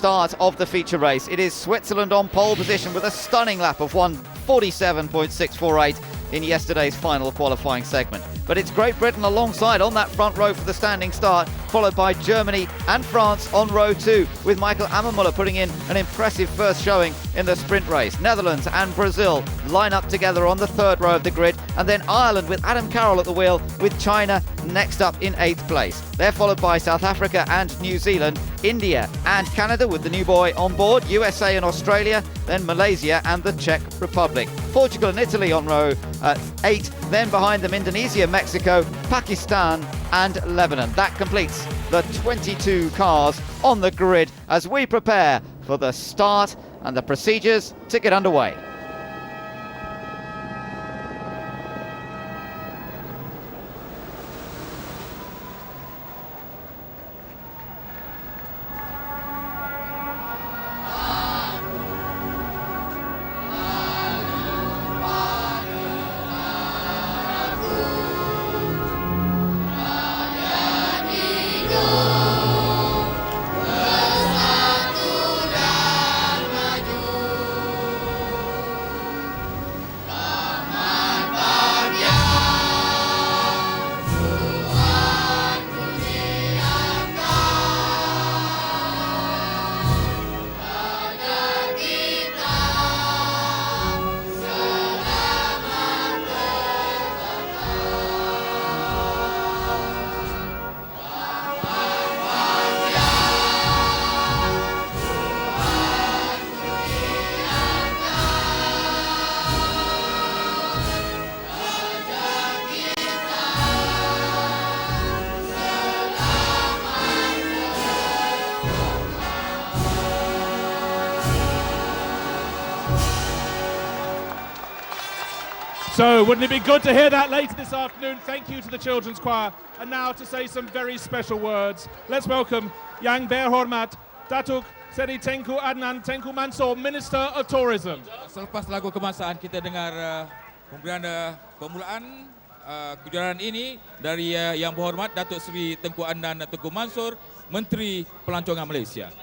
start of the feature race. It is Switzerland on pole position with a stunning lap of 1:47.648 in yesterday's final qualifying segment. But it's Great Britain alongside on that front row for the standing start, followed by Germany and France on row 2, with Michael Ammermüller putting in an impressive first showing in the sprint race. Netherlands and Brazil line up together on the third row of the grid, and then Ireland with Adam Carroll at the wheel, with China next up in 8th place. They're followed by South Africa and New Zealand, India and Canada with the new boy on board, USA and Australia, then Malaysia and the Czech Republic. Portugal and Italy on row 8, then behind them Indonesia, Mexico, Pakistan and Lebanon. That completes the 22 cars on the grid as we prepare for the start and the procedures to get underway. So, wouldn't it be good to hear that later this afternoon? Thank you to the Children's Choir. And now to say some very special words. Let's welcome Yang Berhormat, Datuk Seri Tengku Adnan Tengku Mansor, Minister of Tourism. Selepas lagu kebangsaan kita dengar pemberian permulaan kejuaraan ini dari Yang Berhormat Datuk Seri Tengku Adnan Tengku Mansor, Menteri Pelancongan Malaysia.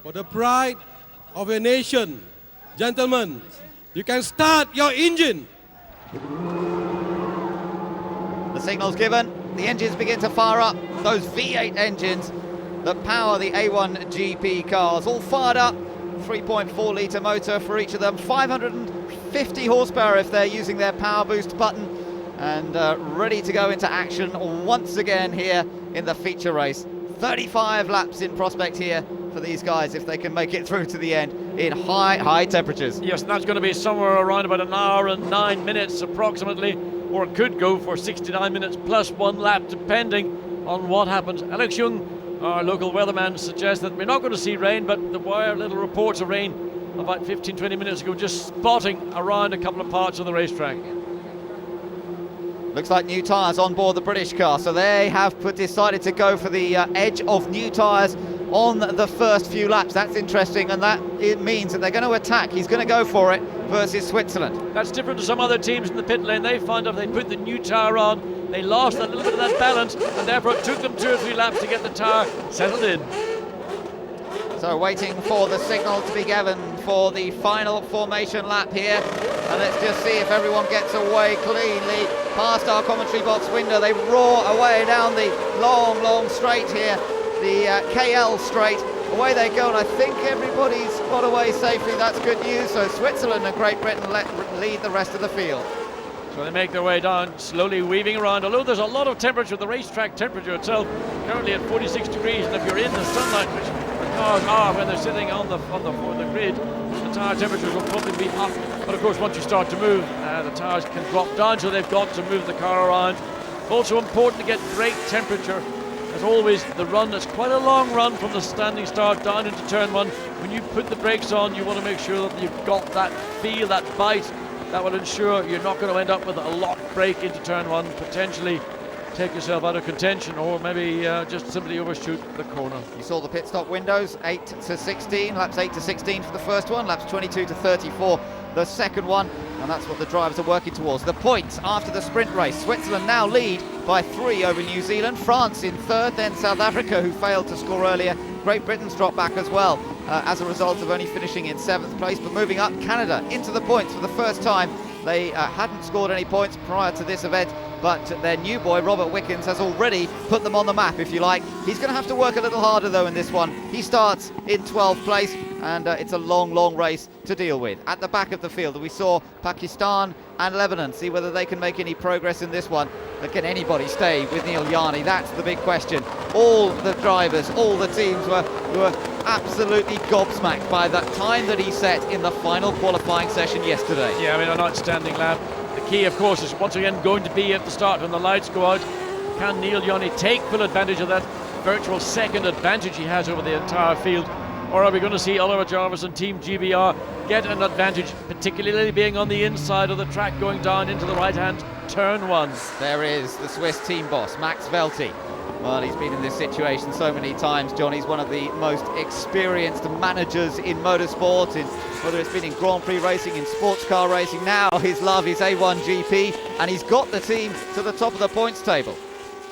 For the pride of your nation, gentlemen, you can start your engine. The signal's given, the engines begin to fire up, those V8 engines that power the A1GP cars, all fired up, 3.4 litre motor for each of them, 550 horsepower if they're using their power boost button, and ready to go into action once again here in the feature race. 35 laps in prospect here for these guys if they can make it through to the end in high temperatures. Yes, that's going to be somewhere around about an hour and 9 minutes approximately, or it could go for 69 minutes plus 1 lap depending on what happens. Alex Yoong, our local weatherman, suggests that we're not going to see rain, but there were little reports of rain about 15-20 minutes ago, just spotting around a couple of parts of the racetrack. Looks like new tyres on board the British car, so they have decided to go for the edge of new tyres on the first few laps. That's interesting, and that it means that they're going to attack. He's going to go for it versus Switzerland. That's different to some other teams in the pit lane. They found if they put the new tyre on, they lost a little bit of that balance, and therefore it took them 2 or 3 laps to get the tyre settled in. So waiting for the signal to be given for the final formation lap here, and let's just see if everyone gets away cleanly past our commentary box window. They roar away down the long straight here, the KL straight. Away they go, and I think everybody's got away safely. That's good news. So Switzerland and Great Britain lead the rest of the field. So they make their way down, slowly weaving around. Although there's a lot of temperature, the racetrack temperature itself currently at 46 degrees, and if you're in the sunlight, which cars are when they're sitting on the grid, the tyre temperatures will probably be up. But of course, once you start to move, the tyres can drop down, so they've got to move the car around. Also important to get great temperature. As always, the run is quite a long run from the standing start down into turn 1. When you put the brakes on, you want to make sure that you've got that feel, that bite. That will ensure you're not going to end up with a locked brake into turn 1, potentially take yourself out of contention, or maybe just simply overshoot the corner. You saw the pit stop windows, 8 to 16, laps 8 to 16 for the first one, laps 22 to 34 the second one, and that's what the drivers are working towards. The points after the sprint race. Switzerland now lead by 3 over New Zealand, France in third, then South Africa, who failed to score earlier, Great Britain's dropped back as well as a result of only finishing in 7th place, but moving up. Canada into the points for the first time. They hadn't scored any points prior to this event, but their new boy, Robert Wickens, has already put them on the map, if you like. He's going to have to work a little harder, though, in this one. He starts in 12th place, and it's a long, long race to deal with. At the back of the field, we saw Pakistan and Lebanon. See whether they can make any progress in this one. But can anybody stay with Neel Jani? That's the big question. All the drivers, all the teams were absolutely gobsmacked by that time that he set in the final qualifying session yesterday. Yeah, I mean, an outstanding lap. The key, of course, is once again going to be at the start when the lights go out. Can Neel Jani take full advantage of that virtual second advantage he has over the entire field? Or are we going to see Oliver Jarvis and Team GBR get an advantage, particularly being on the inside of the track going down into the right-hand turn 1? There is the Swiss team boss, Max Welti. Well, he's been in this situation so many times, John. He's one of the most experienced managers in motorsport, whether it's been in Grand Prix racing, in sports car racing. Now his love is A1GP, and he's got the team to the top of the points table.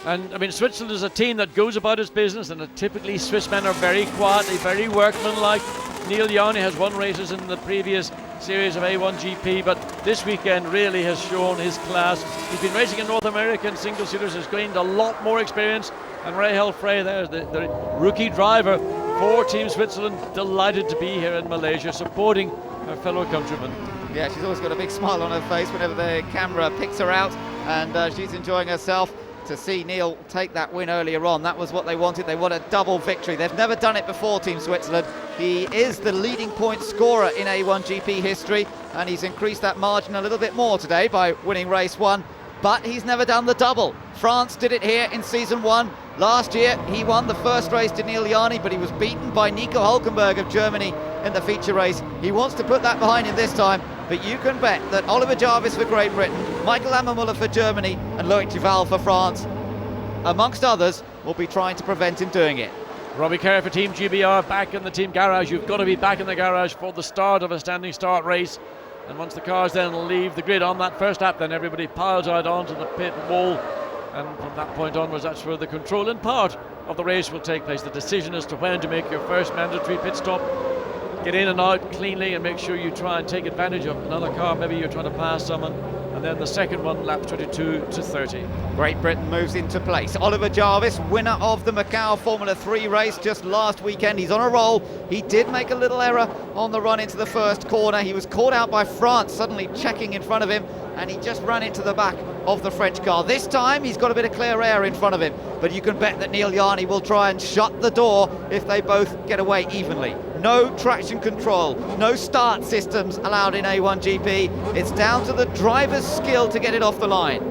And I mean, Switzerland is a team that goes about its business, and typically Swiss men are very quietly, very workmanlike. Neel Jani has won races in the previous series of A1GP, but this weekend really has shown his class. He's been racing in North American single-seaters, has gained a lot more experience, and Rahel Frey there, the rookie driver for Team Switzerland, delighted to be here in Malaysia, supporting her fellow countrymen. Yeah, she's always got a big smile on her face whenever the camera picks her out, and she's enjoying herself. To see Neel take that win earlier on, that was what they wanted. They want a double victory. They've never done it before, Team Switzerland. He is the leading point scorer in A1GP history, and he's increased that margin a little bit more today by winning race 1, but he's never done the double. France did it here in season 1. Last year he won the first race to Neel Jani, but he was beaten by Nico Hulkenberg of Germany in the feature race. He wants to put that behind him this time, but you can bet that Oliver Jarvis for Great Britain, Michael Ammermüller for Germany, and Loïc Duval for France, amongst others, will be trying to prevent him doing it. Robbie Kerr for Team GBR back in the team garage. You've got to be back in the garage for the start of a standing start race, and once the cars then leave the grid on that first lap, then everybody piles out onto the pit wall, and from that point onwards, that's where the controlling part of the race will take place. The decision as to when to make your first mandatory pit stop, get in and out cleanly and make sure you try and take advantage of another car. Maybe you're trying to pass someone, and then the second one, laps 22 to 30. Great Britain moves into place. Oliver Jarvis, winner of the Macau Formula 3 race just last weekend. He's on a roll. He did make a little error on the run into the first corner. He was caught out by France, suddenly checking in front of him, and he just ran into the back of the French car. This time he's got a bit of clear air in front of him, but you can bet that Neel Jani will try and shut the door if they both get away evenly. No traction control, no start systems allowed in A1GP. It's down to the driver's skill to get it off the line.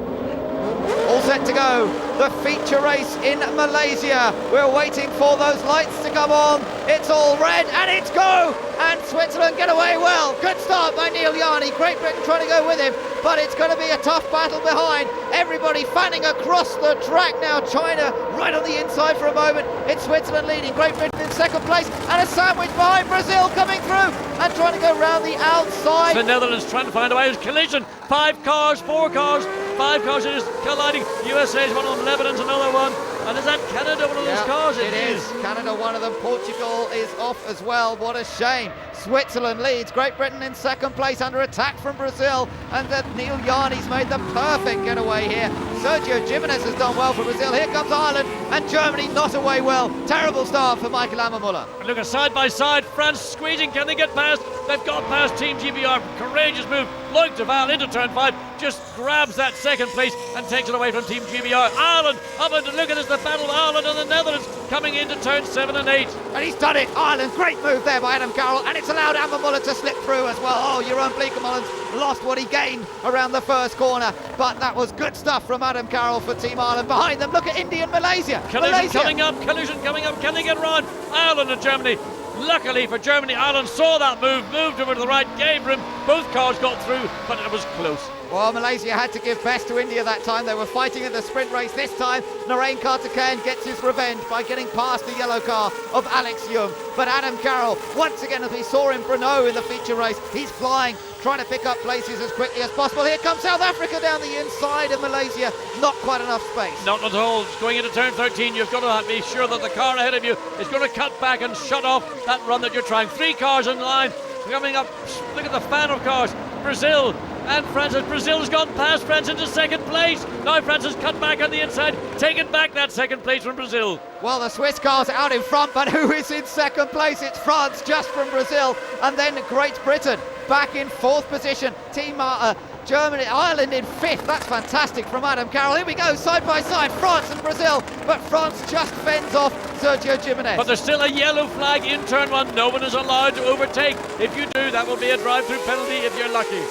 All set to go, the feature race in Malaysia. We're waiting for those lights to come on. It's all red and it's go! And Switzerland get away well. Good start by Neel Jani. Great Britain trying to go with him, but it's going to be a tough battle behind. Everybody fanning across the track now. China right on the inside for a moment. It's Switzerland leading, Great Britain in second place, and a sandwich behind Brazil coming through and trying to go round the outside. The Netherlands trying to find a way. There's collision. 5 cars, 4 cars, 5 cars is colliding. USA is one of them, Lebanon's another one. And is that Canada one of those cars? It is. Canada one of them. Portugal is off as well. What a shame. Switzerland leads. Great Britain in second place under attack from Brazil. And Neel Jani's made the perfect getaway here. Sérgio Jimenez has done well for Brazil. Here comes Ireland, and Germany not away well. Terrible start for Michael Ammermüller. Look at side by side. France squeezing. Can they get past? They've got past Team GBR. Courageous move. Loïc Duval into turn 5. Just grabs that second place and takes it away from Team GBR. Ireland up and look at this, the battle of Ireland and the Netherlands coming into turn 7 and 8. And he's done it. Ireland, great move there by Adam Carroll, and it's allowed Ammermüller to slip through as well. Oh, Jeroen Bleekemolen's lost what he gained around the first corner, but that was good stuff from Adam Carroll for Team Ireland. Behind them, look at India and Malaysia. Collision coming up. Can they get around? Ireland and Germany. Luckily for Germany, Ireland saw that move, moved over to the right, gave room. Both cars got through, but it was close. Well, Malaysia had to give best to India that time. They were fighting in the sprint race. This time, Narain Karthikeyan gets his revenge by getting past the yellow car of Alex Yoong. But Adam Carroll, once again, as we saw in Brno in the feature race, he's flying, trying to pick up places as quickly as possible. Here comes South Africa down the inside of Malaysia. Not quite enough space. Not at all. Going into turn 13, you've got to be sure that the car ahead of you is going to cut back and shut off that run that you're trying. 3 cars in line coming up. Look at the fan of cars. Brazil and France. Brazil's gone past France into second place. Now France has cut back on the inside, taken back that second place from Brazil. Well, the Swiss car's out in front, but who is in second place? It's France, just from Brazil, and then Great Britain back in 4th position. Team Germany, Ireland in 5th. That's fantastic from Adam Carroll. Here we go, side by side, France and Brazil, but France just fends off Sérgio Jimenez. But there's still a yellow flag in turn 1. No one is allowed to overtake. If you do, that will be a drive-through penalty if you're lucky.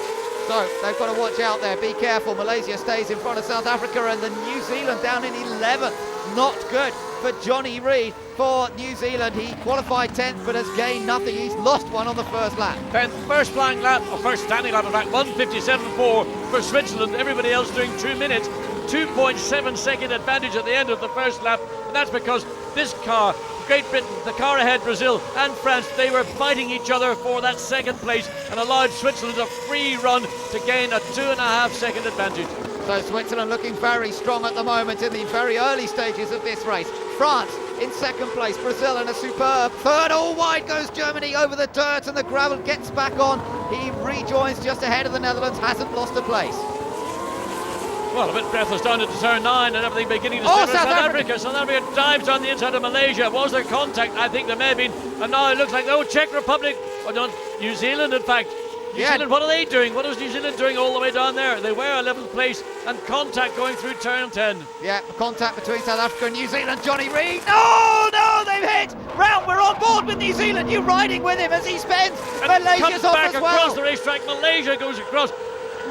So they've got to watch out there. Be careful. Malaysia stays in front of South Africa, and the New Zealand down in 11th. Not good for Jonny Reid. For New Zealand, he qualified 10th but has gained nothing. He's lost one on the first lap. First flying lap, or first standing lap, in fact, 1:57.4 for Switzerland. Everybody else doing 2 minutes. 2.7 second advantage at the end of the first lap, and that's because this car, Great Britain, the car ahead, Brazil and France, they were fighting each other for that second place and allowed Switzerland a free run to gain a 2.5 second advantage. So Switzerland looking very strong at the moment in the very early stages of this race. France in second place, Brazil in a superb third. All wide goes Germany over the dirt, and the gravel gets back on. He rejoins just ahead of the Netherlands, hasn't lost a place. Well, a bit breathless down into turn 9 and everything beginning to Oh, spin. South Africa. South Africa dives on the inside of Malaysia. Was there contact? I think there may have been. And now it looks like, oh, Czech Republic, or not, New Zealand, in fact. New Zealand, what are they doing? What is New Zealand doing all the way down there? They were 11th place, and contact going through turn 10. Yeah, contact between South Africa and New Zealand. Jonny Reid. No, they've hit. Round, we're on board with New Zealand. You riding with him as he spins. And Malaysia's comes off back as well. across the racetrack. Malaysia goes across.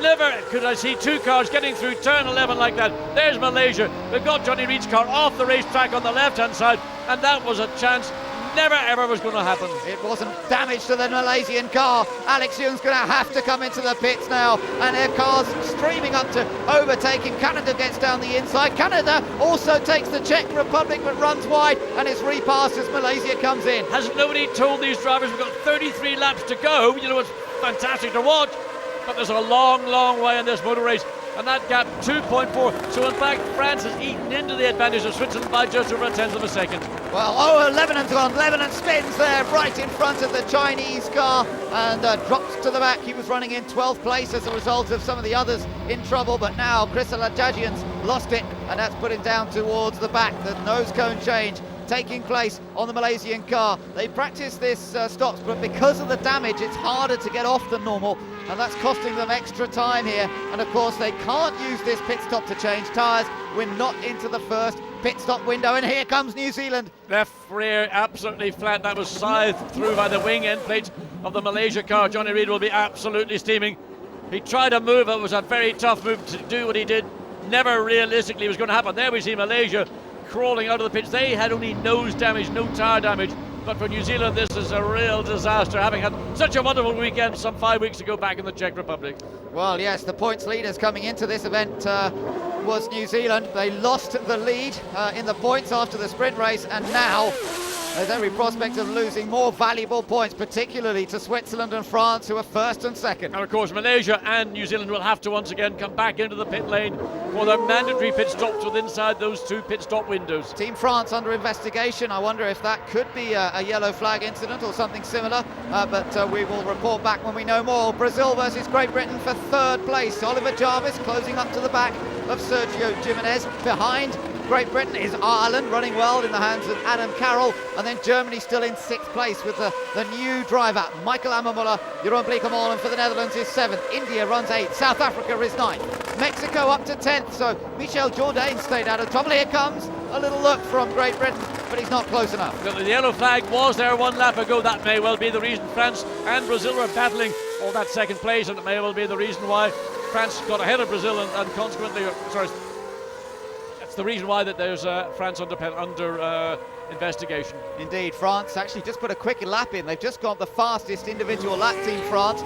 Never could I see 2 cars getting through turn 11 like that. There's Malaysia. They've got Jonny Reid's car off the racetrack on the left-hand side, and that was a chance never ever was going to happen. It wasn't damage to the Malaysian car. Alex Yoong's going to have to come into the pits now, and their car's streaming up to overtaking. Canada gets down the inside. Canada also takes the Czech Republic but runs wide, and it's repassed as Malaysia comes in. Has nobody told these drivers we've got 33 laps to go? You know, it's fantastic to watch, but there's a long way in this motor race, and that gap 2.4. So in fact France has eaten into the advantage of Switzerland by just over a tenth of a second. Well, Lebanon's gone. Lebanon spins there right in front of the Chinese car and drops to the back. He was running in 12th place as a result of some of the others in trouble, but now Chris Alajagian's lost it, and that's put him down towards the back. The nose cone change taking place on the Malaysian car. They practice this stops, but because of the damage it's harder to get off than normal, and that's costing them extra time here. And of course they can't use this pit stop to change tyres. We're not into the first pit stop window, and here comes New Zealand. Left rear absolutely flat. That was scythed through by the wing end plates of the Malaysia car. Jonny Reid will be absolutely steaming. He tried a move. It was a very tough move to do what he did. Never realistically was going to happen. There we see Malaysia crawling out of the pitch. They had only nose damage, no tyre damage. But for New Zealand, this is a real disaster, having had such a wonderful weekend some 5 weeks ago back in the Czech Republic. Well, yes, the points leaders coming into this event was New Zealand. They lost the lead in the points after the sprint race, and now there's every prospect of losing more valuable points, particularly to Switzerland and France, who are first and second. And of course, Malaysia and New Zealand will have to once again come back into the pit lane for their mandatory pit stops with inside those 2 pit stop windows. Team France under investigation. I wonder if that could be a yellow flag incident or something similar, but we will report back when we know more. Brazil versus Great Britain for third place. Oliver Jarvis closing up to the back of Sérgio Jimenez. Behind Great Britain is Ireland, running well in the hands of Adam Carroll, and then Germany still in 6th place with the new driver, Michel Ammermüller. Jeroen Bleekemolen for the Netherlands is 7th. India runs 8th. South Africa is 9th. Mexico up to 10th, so Michel Jourdain stayed out of trouble. Here comes a little look from Great Britain, but he's not close enough. The yellow flag was there 1 lap ago. That may well be the reason France and Brazil were battling for that 2nd place, and it may well be the reason why France got ahead of Brazil and consequently, that's the reason why that there's France under investigation. Indeed, France actually just put a quicker lap in. They've just got the fastest individual lap, Team France.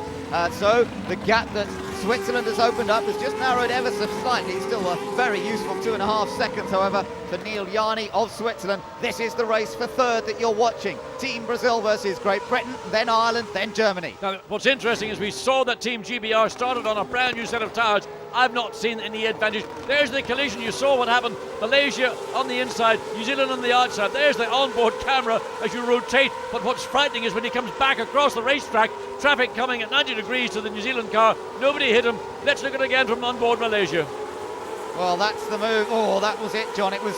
So the gap that Switzerland has opened up, has just narrowed ever so slightly. Still a very useful 2.5 seconds, however, for Neel Jani of Switzerland. This is the race for third that you're watching. Team Brazil versus Great Britain, then Ireland, then Germany. Now, what's interesting is we saw that Team GBR started on a brand new set of tyres. I've not seen any advantage. There's the collision. You saw what happened. Malaysia on the inside, New Zealand on the outside. There's the onboard camera as you rotate. But what's frightening is when he comes back across the racetrack, traffic coming at 90 degrees to the New Zealand car. Nobody hit him. Let's look at it again from onboard Malaysia. Well, that's the move. Oh, that was it, John. It was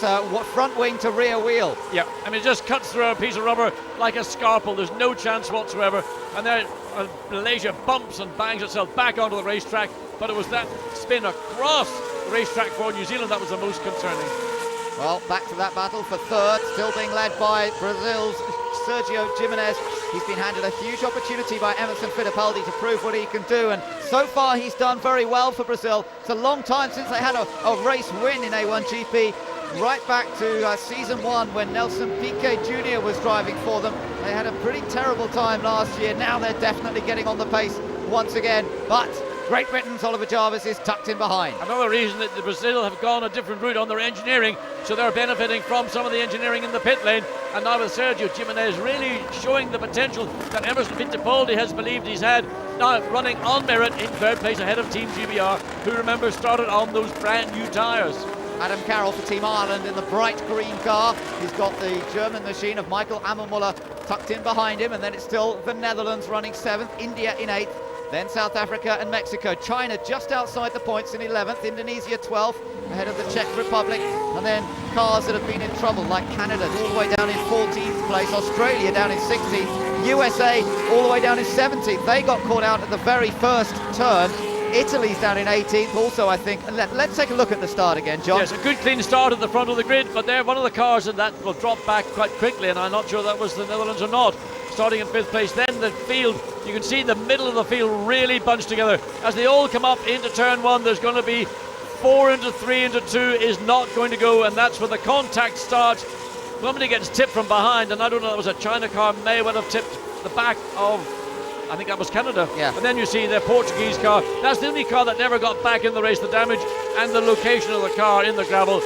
front wing to rear wheel. Yeah, I mean, it just cuts through a piece of rubber like a scalpel. There's no chance whatsoever. And then Malaysia bumps and bangs itself back onto the racetrack. But it was that spin across the racetrack for New Zealand that was the most concerning. Well, back to that battle for third, still being led by Brazil's Sérgio Jimenez. He's been handed a huge opportunity by Emerson Fittipaldi to prove what he can do, and so far he's done very well for Brazil. It's a long time since they had a race win in A1GP, right back to season 1 when Nelson Piquet Jr. was driving for them. They had a pretty terrible time last year. Now they're definitely getting on the pace once again, but Great Britain's Oliver Jarvis is tucked in behind. Another reason that the Brazil have gone a different route on their engineering, so they're benefiting from some of the engineering in the pit lane. And now with Sérgio Jimenez really showing the potential that Emerson Fittipaldi has believed he's had, now running on merit in third place ahead of Team GBR, who remember started on those brand new tyres. Adam Carroll for Team Ireland in the bright green car. He's got the German machine of Michael Ammermüller tucked in behind him, and then it's still the Netherlands running 7th, India in 8th. Then South Africa and Mexico. China just outside the points in 11th. Indonesia 12th, ahead of the Czech Republic. And then cars that have been in trouble, like Canada, all the way down in 14th place. Australia down in 16th. USA all the way down in 17th. They got caught out at the very first turn. Italy's down in 18th also, I think. And let's take a look at the start again, John. Yes, a good clean start at the front of the grid, but they're one of the cars that will drop back quite quickly, and I'm not sure that was the Netherlands or not. Starting in 5th place, then the field, you can see the middle of the field really bunched together. As they all come up into turn 1, there's going to be 4 into 3 into 2 is not going to go, and that's where the contact starts. Somebody gets tipped from behind, and I don't know, that was a China car, may well have tipped the back of, I think that was Canada. Yeah. And then you see the Portuguese car. That's the only car that never got back in the race. The damage and the location of the car in the gravel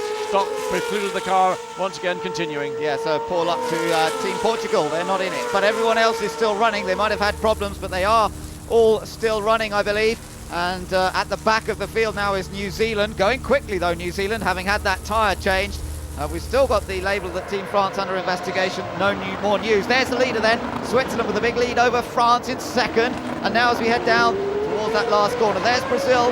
precluded the car once again continuing. Yeah, so poor luck to Team Portugal. They're not in it. But everyone else is still running. They might have had problems, but they are all still running, I believe. And at the back of the field now is New Zealand. Going quickly, though, New Zealand, having had that tyre changed. We've still got the label that Team France under investigation. No more news. There's the leader then. Switzerland with a big lead over France in second. And now as we head down towards that last corner, there's Brazil,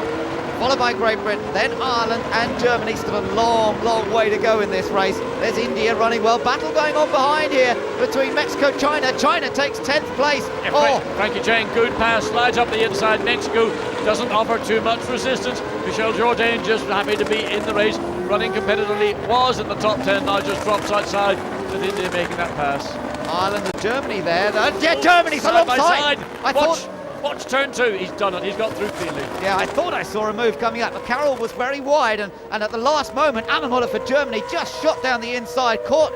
followed by Great Britain, then Ireland and Germany. Still a long, long way to go in this race. There's India running well. Battle going on behind here between Mexico and China. China takes 10th place. Yeah, Frankie Cheng, good pass, slides up the inside. Mexico doesn't offer too much resistance. Michel Jourdain just happy to be in the race, running competitively, was in the top 10, now just drops outside with India making that pass. Ireland and Germany there. Yeah, Germany's side by alongside. side. Watch turn 2, he's done it, he's got through cleanly. Yeah, I thought I saw a move coming up, but Carroll was very wide, and at the last moment, Ammermüller for Germany just shot down the inside, caught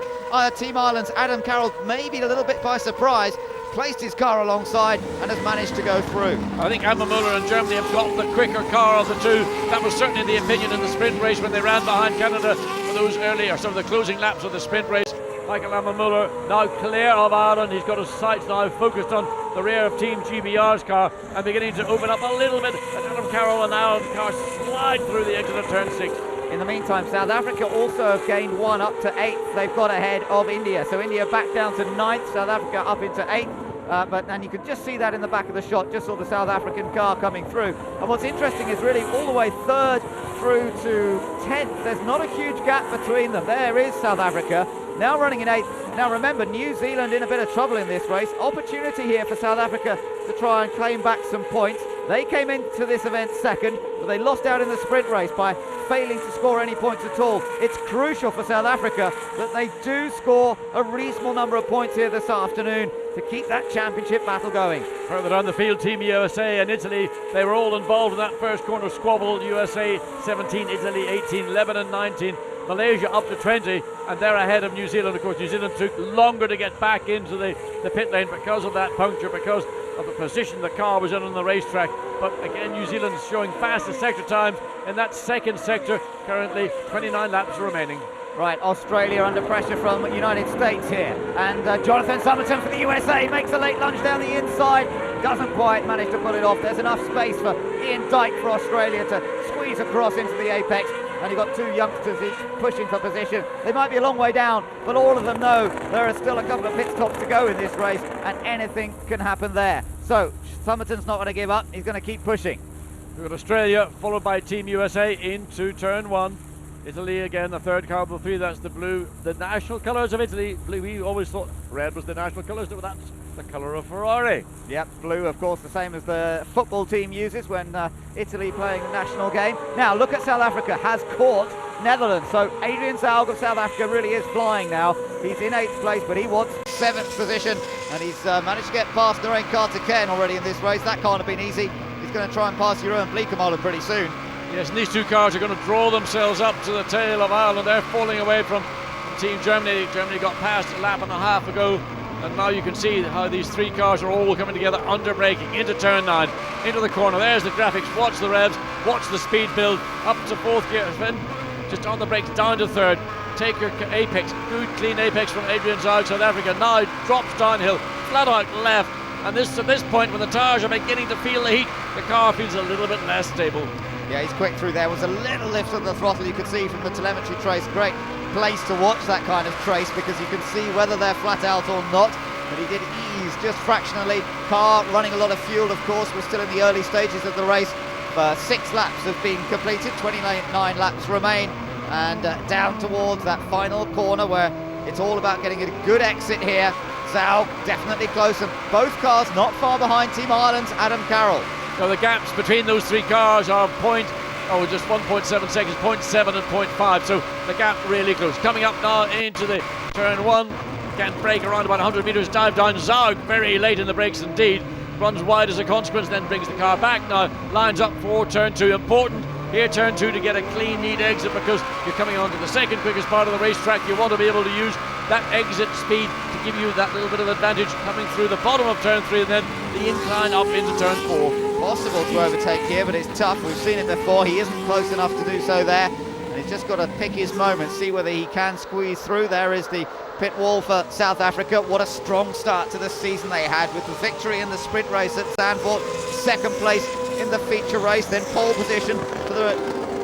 Team Ireland's Adam Carroll maybe a little bit by surprise, placed his car alongside and has managed to go through. I think Ammermüller and Germany have got the quicker car of the two. That was certainly the opinion in the sprint race when they ran behind Canada for those early, or some of the closing laps of the sprint race. Michael Ammermüller now clear of Ireland. He's got his sights now focused on the rear of Team GBR's car and beginning to open up a little bit. And Adam Carroll and Ireland's car slide through the exit of turn 6. In the meantime, South Africa also have gained 1 up to 8th. They've got ahead of India. So India back down to 9th, South Africa up into 8th. And you can just see that in the back of the shot, just saw the South African car coming through. And what's interesting is really all the way 3rd through to 10th. There's not a huge gap between them. There is South Africa, now running in 8th. Now remember, New Zealand in a bit of trouble in this race. Opportunity here for South Africa to try and claim back some points. They came into this event second, but they lost out in the sprint race by failing to score any points at all. It's crucial for South Africa that they do score a reasonable number of points here this afternoon to keep that championship battle going. Further down the field, Team USA and Italy, they were all involved in that first corner squabble. USA 17, Italy 18, Lebanon 19, Malaysia up to 20, and they're ahead of New Zealand. Of course, New Zealand took longer to get back into the pit lane because of that puncture, because of the position the car was in on the racetrack. But again, New Zealand's showing fastest sector times in that second sector. Currently 29 laps remaining. Right, Australia under pressure from the United States here. And Jonathan Summerton for the USA makes a late lunge down the inside. Doesn't quite manage to pull it off. There's enough space for Ian Dyke for Australia to squeeze across into the apex. And you've got two youngsters each pushing for position. They might be a long way down, but all of them know there are still a couple of pit stops to go in this race, and anything can happen there. So Summerton's not going to give up. He's going to keep pushing. We've got Australia followed by Team USA into turn 1. Italy again, the third car of the three. That's the blue, the national colours of Italy. Blue, we always thought red was the national colours, but that's the colour of Ferrari. Yep, blue, of course, the same as the football team uses when Italy playing the national game. Now, look at South Africa, has caught Netherlands. So Adrian Zaugg of South Africa really is flying now. He's in 8th place, but he wants 7th position, and he's managed to get past Narain Karthikeyan already in this race. That can't have been easy. He's going to try and pass Jeroen Bleekemolen pretty soon. Yes, and these two cars are going to draw themselves up to the tail of Ireland. They're falling away from Team Germany. Germany got past a lap and a half ago, and now you can see how these three cars are all coming together under braking into turn 9, into the corner. There's the graphics. Watch the revs, watch the speed build up to 4th gear. Just on the brakes down to 3rd. Take your apex, good clean apex from Adrian Zaugg, South Africa. Now drops downhill, flat out left. And this at this point, when the tyres are beginning to feel the heat, the car feels a little bit less stable. Yeah, he's quick through there. Was a little lift of the throttle, you could see from the telemetry trace. Great place to watch that kind of trace because you can see whether they're flat out or not. But he did ease just fractionally. Car running a lot of fuel, of course. We're still in the early stages of the race. 6 laps have been completed, 29 laps remain. And down towards that final corner where it's all about getting a good exit here. Zaugg definitely close, and both cars not far behind Team Ireland's Adam Carroll. So the gaps between those three cars are just 1.7 seconds, 0.7 and 0.5. So the gap really close. Coming up now into the turn 1. Can't brake around about 100 metres, dive down. Zaugg very late in the brakes indeed. Runs wide as a consequence, then brings the car back now. Lines up for turn 2. Important here, turn 2, to get a clean, neat exit because you're coming on to the second quickest part of the racetrack. You want to be able to use that exit speed to give you that little bit of advantage coming through the bottom of turn 3 and then the incline up into turn 4. Possible to overtake here, but it's tough. We've seen it before. He isn't close enough to do so there, and he's just got to pick his moment, see whether he can squeeze through. There is the pit wall for South Africa. What a strong start to the season they had with the victory in the sprint race at Zandvoort, 2nd place in the feature race, then pole position for the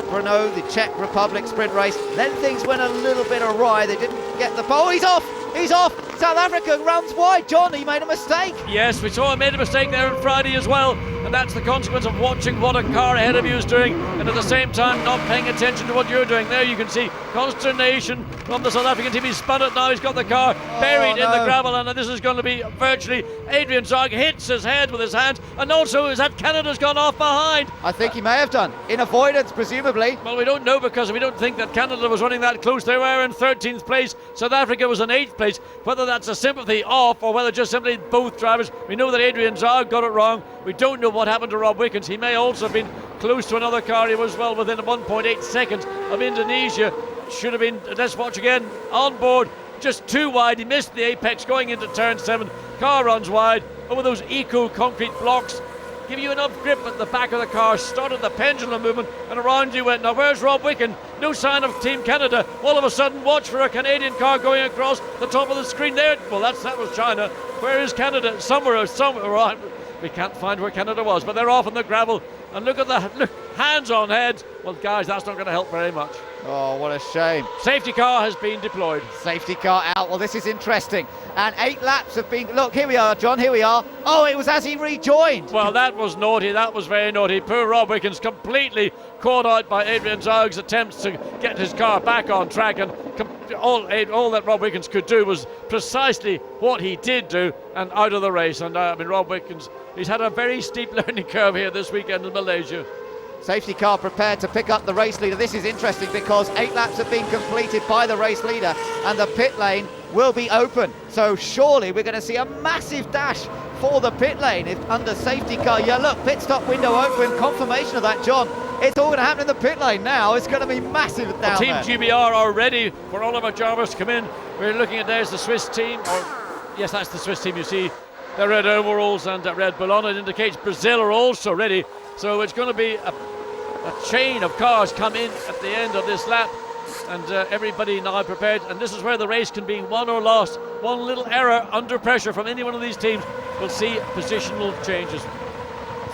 Brno, the Czech Republic sprint race. Then things went a little bit awry. They didn't get the pole. He's off! He's off! South Africa runs wide. Johnny made a mistake. Yes, we saw him made a mistake there on Friday as well, and that's the consequence of watching what a car ahead of you is doing and at the same time not paying attention to what you're doing. There you can see consternation from the South African team. He's spun it now, he's got the car buried in the gravel, and this is going to be virtually Adrian Zaugg hits his head with his hands, and also is that Canada's gone off behind. I think he may have done, in avoidance presumably. Well, we don't know because we don't think that Canada was running that close. They were in 13th place, South Africa was in 8th place. Whether that's a sympathy off or whether just simply both drivers. We know that Adrian Zaugg got it wrong. We don't know what happened to Rob Wickens. He may also have been close to another car. He was well within 1.8 seconds of Indonesia. Should have been, let's watch again, on board, just too wide. He missed the apex going into turn 7. Car runs wide over those eco concrete blocks. Give you enough grip at the back of the car, started the pendulum movement, and around you went. Now where's Rob Wickens? No sign of Team Canada. All of a sudden, watch for a Canadian car going across the top of the screen there. Well, that was China. Where is Canada? Somewhere. Right. We can't find where Canada was, but they're off in the gravel. And look, hands on head. Well, guys, that's not going to help very much. Oh, what a shame. Safety car has been deployed. Safety car out. Well, this is interesting. And 8 laps have been... Look, here we are, John, here we are. Oh, it was as he rejoined. Well, that was naughty. That was very naughty. Poor Rob Wickens completely caught out by Adrian Zaugg's attempts to get his car back on track. And all that Rob Wickens could do was precisely what he did do and out of the race. And Rob Wickens, he's had a very steep learning curve here this weekend in Malaysia. Safety car prepared to pick up the race leader. This is interesting because 8 laps have been completed by the race leader and the pit lane will be open. So surely we're going to see a massive dash for the pit lane under safety car. Yeah, look, pit stop window open, confirmation of that, John. It's all going to happen in the pit lane now. It's going to be massive down there. Team GBR are ready for Oliver Jarvis to come in. We're looking at there's the Swiss team. Yes, that's the Swiss team you see their red overalls and Red Bull on. It indicates Brazil are also ready. So it's going to be a chain of cars come in at the end of this lap, and everybody now prepared. And this is where the race can be won or lost. One little error under pressure from any one of these teams will see positional changes.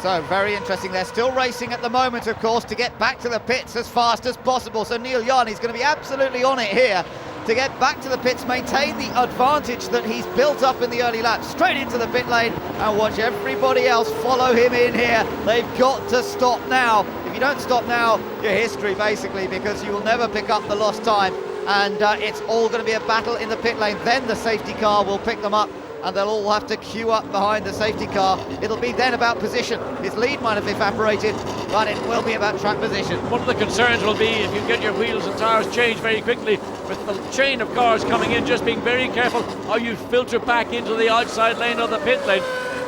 So very interesting. They're still racing at the moment, of course, to get back to the pits as fast as possible. So Neel Jani's going to be absolutely on it here to get back to the pits, maintain the advantage that he's built up in the early laps, straight into the pit lane, and watch everybody else follow him in here. They've got to stop now. If you don't stop now, you're history basically, because you will never pick up the lost time, and it's all going to be a battle in the pit lane. Then the safety car will pick them up, and they'll all have to queue up behind the safety car. It'll be then about position. His lead might have evaporated, but it will be about track position. One of the concerns will be if you get your wheels and tyres changed very quickly, with the chain of cars coming in, just being very careful how you filter back into the outside lane of the pit lane.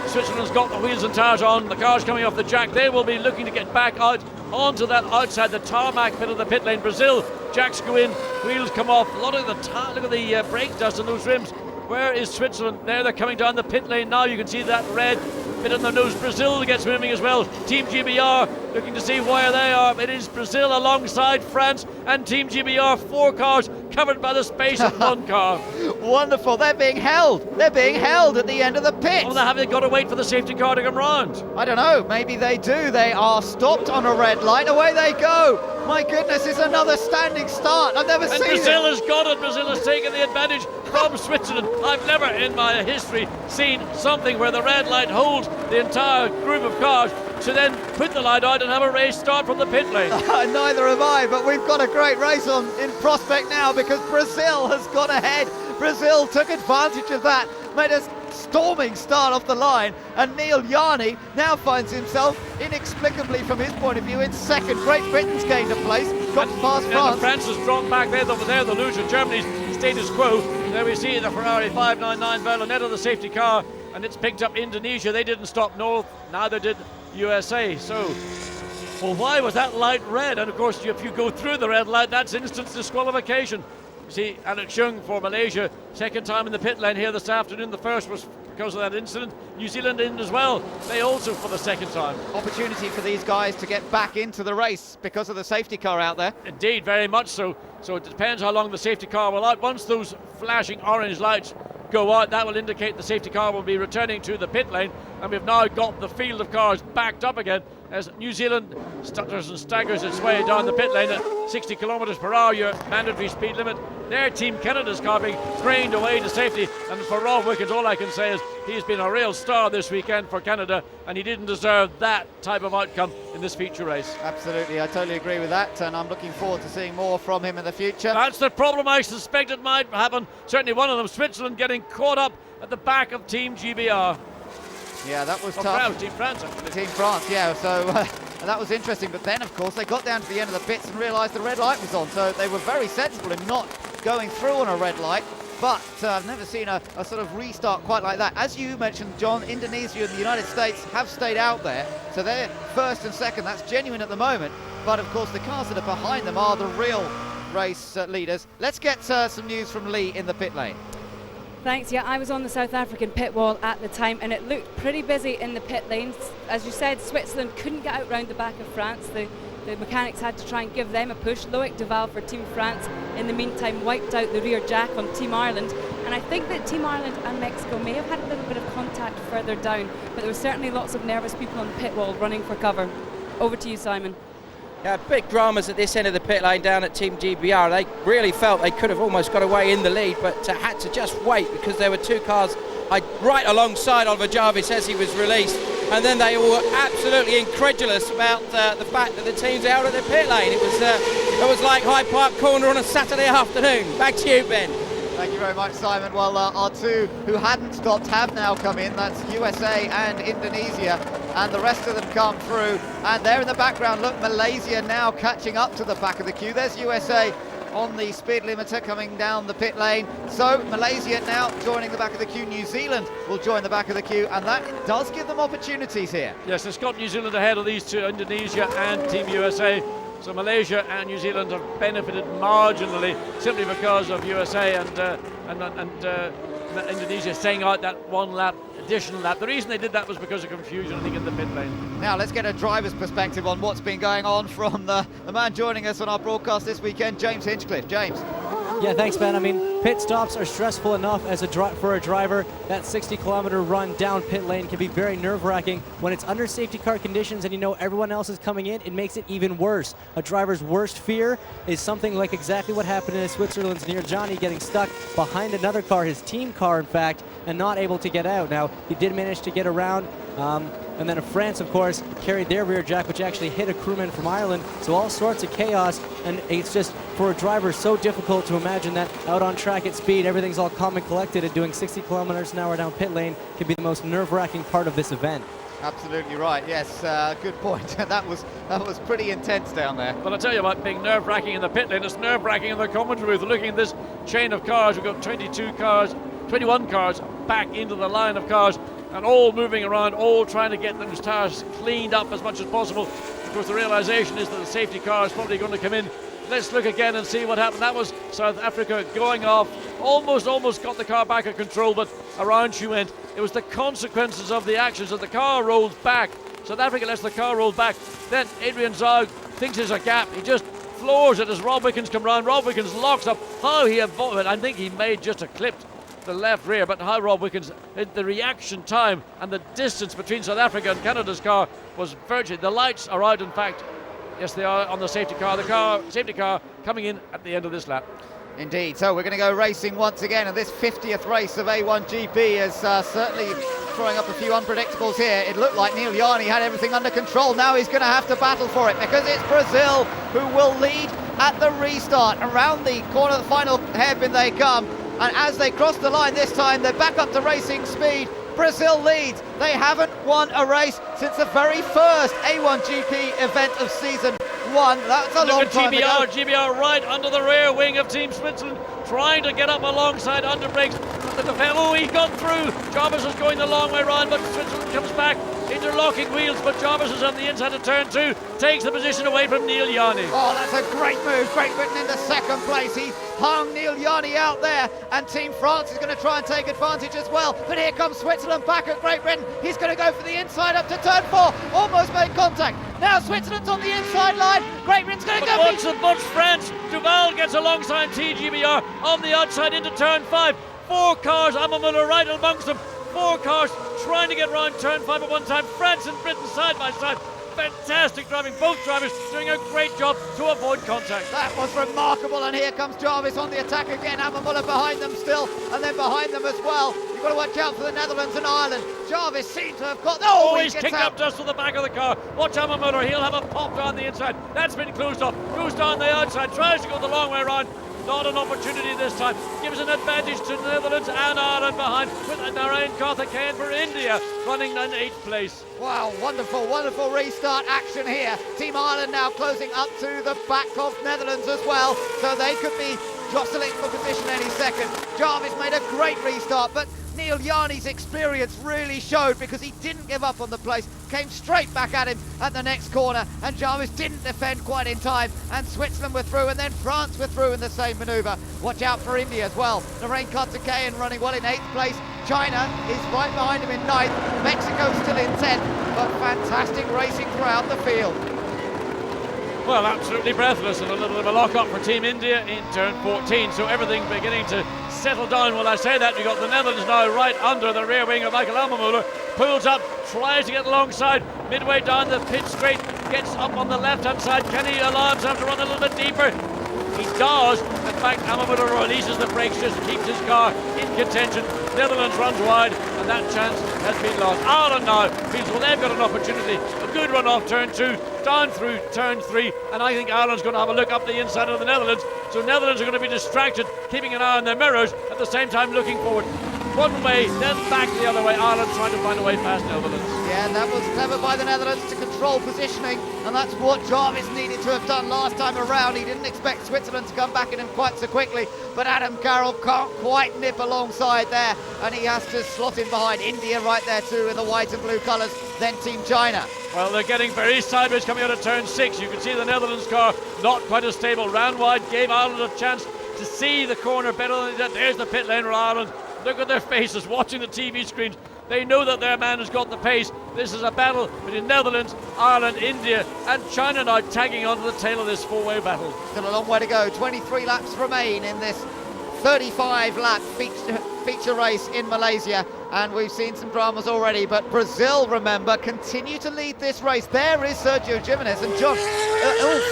Switzerland's got the wheels and tyres on, the cars coming off the jack, they will be looking to get back out onto that outside, the tarmac bit of the pit lane. Brazil, jacks go in, wheels come off, a lot of the look at the brake dust on those rims. Where is Switzerland? There, they're coming down the pit lane now. You can see that red bit on the nose. Brazil gets moving as well. Team GBR looking to see where they are. It is Brazil alongside France and Team GBR. 4 cars covered by the space of 1 car. Wonderful. They're being held. They're being held at the end of the pit. Oh, have they got to wait for the safety car to come round? I don't know. Maybe they do. They are stopped on a red light. Away they go. My goodness, it's another standing start. I've never seen Brazil it. has got it. Brazil has taken the advantage from Switzerland. I've never in my history seen something where the red light holds the entire group of cars to then put the light out and have a race start from the pit lane. Neither have I, but we've got a great race on in prospect now, because Brazil has gone ahead. Brazil took advantage of that, made a storming start off the line, and Neel Jani now finds himself inexplicably from his point of view in second. Great Britain's gained a place, got past France. France has dropped back there, the loser. Germany's status quo. There we see the Ferrari 599 Berlinetta of the safety car, and it's picked up Indonesia. They didn't stop north, neither did USA. So, well, why was that light red? And of course, if you go through the red light, that's instant disqualification. See, Alex Yoong for Malaysia, second time in the pit lane here this afternoon. The first was because of that incident. New Zealand in as well. They also for the second time. Opportunity for these guys to get back into the race because of the safety car out there. Indeed, very much so. So it depends how long the safety car will out. Once those flashing orange lights go out, that will indicate the safety car will be returning to the pit lane, and we've now got the field of cars backed up again as New Zealand stutters and staggers its way down the pit lane at 60 kilometres per hour, your mandatory speed limit. Their Team Canada's car being trained away to safety, and for Rob Wickens, all I can say is he's been a real star this weekend for Canada, and he didn't deserve that type of outcome in this feature race. Absolutely, I totally agree with that, and I'm looking forward to seeing more from him in the future. That's the problem I suspected might happen. Certainly one of them, Switzerland, getting caught up at the back of Team GBR. Yeah, that was tough. Team France, actually. Team France, yeah, so that was interesting. But then, of course, they got down to the end of the pits and realised the red light was on, so they were very sensible in not going through on a red light. But I've never seen a sort of restart quite like that. As you mentioned, John, Indonesia and the United States have stayed out there, so they're first and second. That's genuine at the moment. But, of course, the cars that are behind them are the real race leaders. Let's get some news from Lee in the pit lane. Thanks. Yeah, I was on the South African pit wall at the time, and it looked pretty busy in the pit lanes. As you said, Switzerland couldn't get out round the back of France. The mechanics had to try and give them a push. Loïc Duval for Team France, in the meantime, wiped out the rear jack on Team Ireland. And I think that Team Ireland and Mexico may have had a little bit of contact further down, but there were certainly lots of nervous people on the pit wall running for cover. Over to you, Simon. Yeah, big dramas at this end of the pit lane down at Team GBR. They really felt they could have almost got away in the lead, but had to just wait because there were 2 cars right alongside Oliver Jarvis as he was released, and then they were absolutely incredulous about the fact that the team's out of the pit lane. It was like Hyde Park Corner on a Saturday afternoon. Back to you, Ben. Thank you very much, Simon. Well, our 2 who hadn't stopped have now come in. That's USA and Indonesia, and the rest of them come through. And there in the background, look, Malaysia now catching up to the back of the queue. There's USA on the speed limiter coming down the pit lane. So Malaysia now joining the back of the queue. New Zealand will join the back of the queue, and that does give them opportunities here. Yes, it's got New Zealand ahead of these 2, Indonesia and Team USA. So Malaysia and New Zealand have benefited marginally simply because of USA and Indonesia staying out that 1 lap additional lap. The reason they did that was because of confusion, I think, in the pit lane. Now let's get a driver's perspective on what's been going on from the man joining us on our broadcast this weekend, James Hinchcliffe. James. Yeah, thanks, Ben. I mean, pit stops are stressful enough as for a driver. That 60-kilometer run down pit lane can be very nerve-wracking. When it's under safety car conditions and you know everyone else is coming in, it makes it even worse. A driver's worst fear is something like exactly what happened in Switzerland's near Jani, getting stuck behind another car, his team car, in fact, and not able to get out. Now, he did manage to get around. And then France, of course, carried their rear jack, which actually hit a crewman from Ireland. So all sorts of chaos, and it's just, for a driver, so difficult to imagine that out on track at speed, everything's all calm and collected, and doing 60 kilometers an hour down pit lane can be the most nerve-wracking part of this event. Absolutely right. Yes, good point. that was pretty intense down there. But I tell you about being nerve-wracking in the pit lane, it's nerve-wracking in the commentary booth. Looking at this chain of cars, we've got 21 cars back into the line of cars, and all moving around, all trying to get those tires cleaned up as much as possible. Of course, the realization is that the safety car is probably going to come in. Let's look again and see what happened. That was South Africa going off, almost got the car back in control, but around she went. It was the consequences of the actions that the car rolled back. South Africa lets the car roll back. Then Adrian Zaugg thinks there's a gap. He just floors it as Rob Wickens come round. Rob Wickens locks up. How he avoided, I think he made just a clip the left rear, but how Rob Wickens, the reaction time and the distance between South Africa and Canada's car was virtually, the lights are out, in fact. Yes, they are on the safety car. The safety car coming in at the end of this lap. Indeed. So we're going to go racing once again, and this 50th race of A1GP is certainly throwing up a few unpredictables here. It looked like Neel Jani had everything under control. Now he's going to have to battle for it, because it's Brazil who will lead at the restart. Around the corner of the final hairpin they come, and as they cross the line this time, they're back up to racing speed. Brazil leads. They haven't won a race since the very first A1GP event of season 1. That's a long time ago. GBR right under the rear wing of Team Switzerland, trying to get up alongside under brakes. Oh, he got through. Jarvis is going the long way round, but Switzerland comes back. Interlocking wheels, but Jarvis is on the inside of turn 2, takes the position away from Neel Jani. Oh, that's a great move. Great Britain in the second place. He hung Neel Jani out there, and Team France is going to try and take advantage as well. But here comes Switzerland back at Great Britain. He's going to go for the inside up to turn 4. Almost made contact. Now Switzerland's on the inside line. Great Britain's going to go. Watch France. Duval gets alongside TGBR on the outside into turn 5. 4 cars, Ammermüller right amongst them. 4 cars trying to get round turn 5 at one time. France and Britain side by side. Fantastic driving. Both drivers doing a great job to avoid contact. That was remarkable, and here comes Jarvis on the attack again. Ammermüller behind them still, and then behind them as well. You've got to watch out for the Netherlands and Ireland. Jarvis seems to have got... Oh, he's kicked up dust to the back of the car. Watch Ammermüller. He'll have a pop down the inside. That's been closed off. Goes down the outside. Tries to go the long way around. Not an opportunity this time. Gives an advantage to the Netherlands and Ireland behind, with Narain Karthikeyan for India running in 8th place. Wow, wonderful, wonderful restart action here. Team Ireland now closing up to the back of Netherlands as well, so they could be jostling for position any second. Jarvis made a great restart, but Neel Jani's experience really showed, because he didn't give up on the place, came straight back at him at the next corner, and Jarvis didn't defend quite in time, and Switzerland were through, and then France were through in the same manoeuvre. Watch out for India as well. Narain Karthikeyan running well in 8th place. China is right behind him in 9th. Mexico still in 10th, but fantastic racing throughout the field. Well, absolutely breathless, and a little bit of a lock-up for Team India in turn 14, so everything beginning to settle down. Well, I say that, we've got the Netherlands now right under the rear wing of Michael Ammermüller, pulls up, tries to get alongside, midway down the pit straight, gets up on the left-hand side. Can he allow himself to run a little bit deeper? He does. In fact, Ammermüller releases the brakes, just keeps his car in contention. Netherlands runs wide, and that chance has been lost. Ireland now feels, well, they've got an opportunity. A good run off turn 2, down through turn 3, and I think Ireland's going to have a look up the inside of the Netherlands. So Netherlands are going to be distracted, keeping an eye on their mirrors, at the same time looking forward. One way, then back the other way. Ireland trying to find a way past Netherlands. Yeah, that was clever by the Netherlands to control positioning, and that's what Jarvis needed to have done last time around. He didn't expect Switzerland to come back at him quite so quickly, but Carroll can't quite nip alongside there, and he has to slot in behind. India right there too in the white and blue colours, then Team China. Well, they're getting very sideways coming out of turn 6. You can see the Netherlands car not quite as stable. Ran wide, gave Ireland a chance to see the corner better than that. There's the pit lane for Ireland. Look at their faces watching the TV screens. They know that their man has got the pace. This is a battle between Netherlands, Ireland, India and China now tagging onto the tail of this four-way battle. Still a long way to go. 23 laps remain in this 35-lap feature race in Malaysia, and we've seen some dramas already, but Brazil, remember, continue to lead this race. There is Sérgio Jimenez, and John,